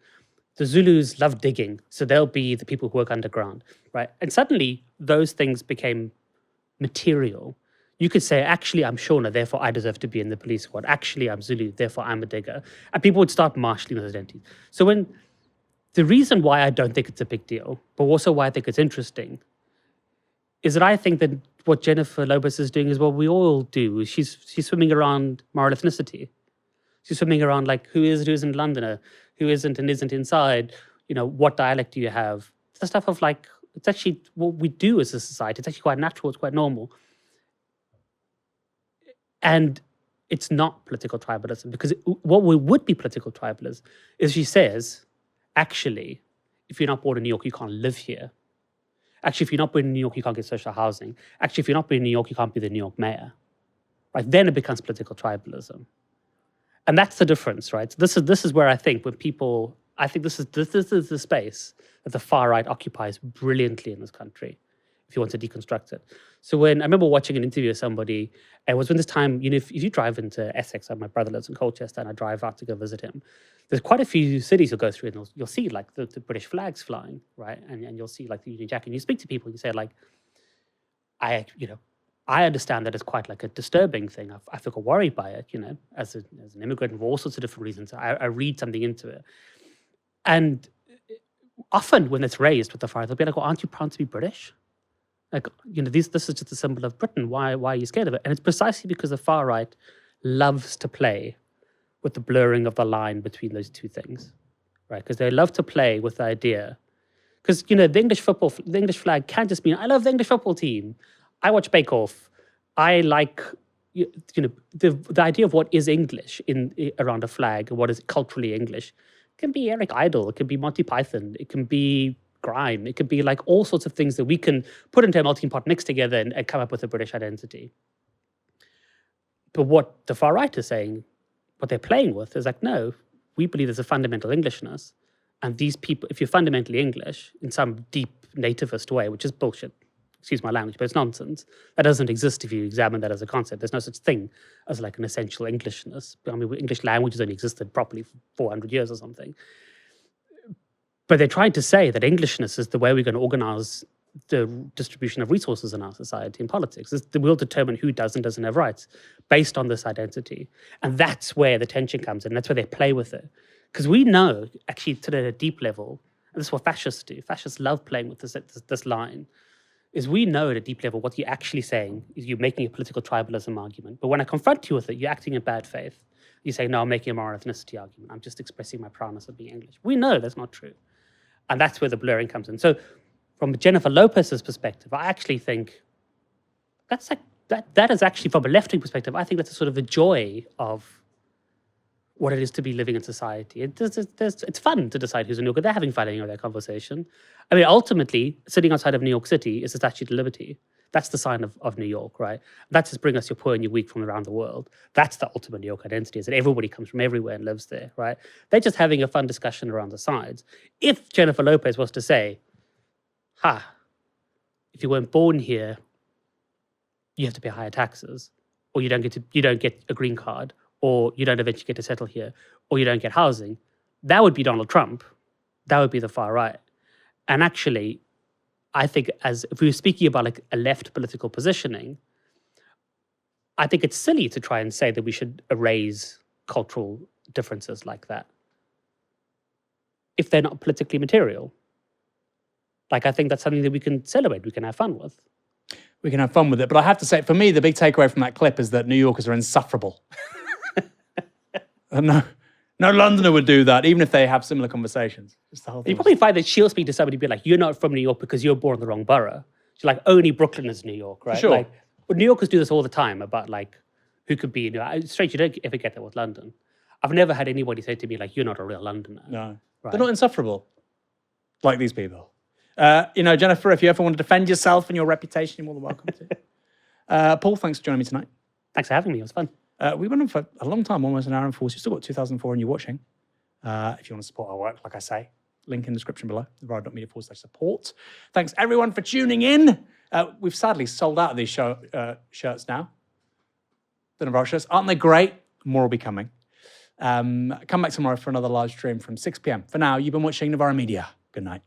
The Zulus love digging, so they'll be the people who work underground, right? And suddenly those things became material. You could say, actually, I'm Shona, therefore I deserve to be in the police squad. Actually, I'm Zulu, therefore I'm a digger. And people would start marshalling those identities. So the reason why I don't think it's a big deal, but also why I think it's interesting, is that I think that what Jennifer Lopez is doing is what we all do. She's swimming around moral ethnicity. She's swimming around who is and who isn't Londoner, who isn't and isn't inside, what dialect do you have? The stuff of it's actually what we do as a society. It's actually quite natural, it's quite normal. And it's not political tribalism, because what would be political tribalism is she says, actually, if you're not born in New York, you can't live here. Actually, if you're not born in New York, you can't get social housing. Actually, if you're not born in New York, you can't be the New York mayor. Right? Then it becomes political tribalism. And that's the difference, right? This is where I think this is the space that the far right occupies brilliantly in this country, if you want to deconstruct it. So I remember watching an interview with somebody, it was when this time, if you drive into Essex, my brother lives in Colchester, and I drive out to go visit him, there's quite a few cities you'll go through, and you'll see the British flags flying, right? And you'll see the Union Jack, and you speak to people, and you say I understand that it's quite a disturbing thing. I feel worried by it, as an immigrant for all sorts of different reasons. I read something into it. And often when it's raised with the far right, they'll be like, well, aren't you proud to be British? This is just a symbol of Britain. Why are you scared of it? And it's precisely because the far right loves to play with the blurring of the line between those two things, right? Because they love to play with the idea. Because, the English flag can't just mean, I love the English football team. I watch Bake Off. I like, the idea of what is English around a flag and what is culturally English. It can be Eric Idle. It can be Monty Python. It can be grime. It could be all sorts of things that we can put into a melting pot, mix together and come up with a British identity. But what the far right is saying, what they're playing with is no, we believe there's a fundamental Englishness. And these people, if you're fundamentally English in some deep nativist way, which is bullshit, excuse my language, but it's nonsense. That doesn't exist if you examine that as a concept. There's no such thing as an essential Englishness. I mean, English language has only existed properly for 400 years or something. But they're trying to say that Englishness is the way we're going to organize the distribution of resources in our society and politics. We'll determine who does and doesn't have rights based on this identity. And that's where the tension comes in. That's where they play with it. Because we know, actually, to a deep level, and this is what fascists do. Fascists love playing with this line, is we know at a deep level what you're actually saying is you're making a political tribalism argument. But when I confront you with it, you're acting in bad faith. You say, no, I'm making a moral ethnicity argument. I'm just expressing my proudness of being English. We know that's not true. And that's where the blurring comes in. So from Jennifer Lopez's perspective, I actually think that is actually, from a left-wing perspective, I think that's a sort of a joy of what it is to be living in society. It's fun to decide who's in New York. They're having fun in that conversation. I mean, ultimately, sitting outside of New York City is the Statue of Liberty. That's the sign of New York, right? That's just bring us your poor and your weak from around the world. That's the ultimate New York identity, is that everybody comes from everywhere and lives there, right? They're just having a fun discussion around the sides. If Jennifer Lopez was to say, if you weren't born here, you have to pay higher taxes, or you don't get a green card, or you don't eventually get to settle here, or you don't get housing, that would be Donald Trump. That would be the far right. And actually, I think if we were speaking about a left political positioning, I think it's silly to try and say that we should erase cultural differences like that if they're not politically material. I think that's something that we can celebrate, we can have fun with. We can have fun with it. But I have to say, for me, the big takeaway from that clip is that New Yorkers are insufferable. No Londoner would do that, even if they have similar conversations. Just the whole thing. You probably find that she'll speak to somebody and be like, you're not from New York because you're born in the wrong borough. So like only Brooklyn is New York, right? Sure. Like, but New Yorkers do this all the time about like who could be. It's strange you don't ever get that with London. I've never had anybody say to me like, "You're not a real Londoner." No, Right. they're not insufferable like these people. Jennifer, if you ever want to defend yourself and your reputation, you're more than welcome to. Paul, thanks for joining me tonight. Thanks for having me. It was fun. We went on for a long time, almost an hour and 40. You've still got 2004 and you're watching. If you want to support our work, like I say, link in the description below, novara.media/support. Thanks everyone for tuning in. We've sadly sold out of these shirts now. The Novara shirts. Aren't they great? More will be coming. Come back tomorrow for another live stream from 6 p.m. For now, you've been watching Novara Media. Good night.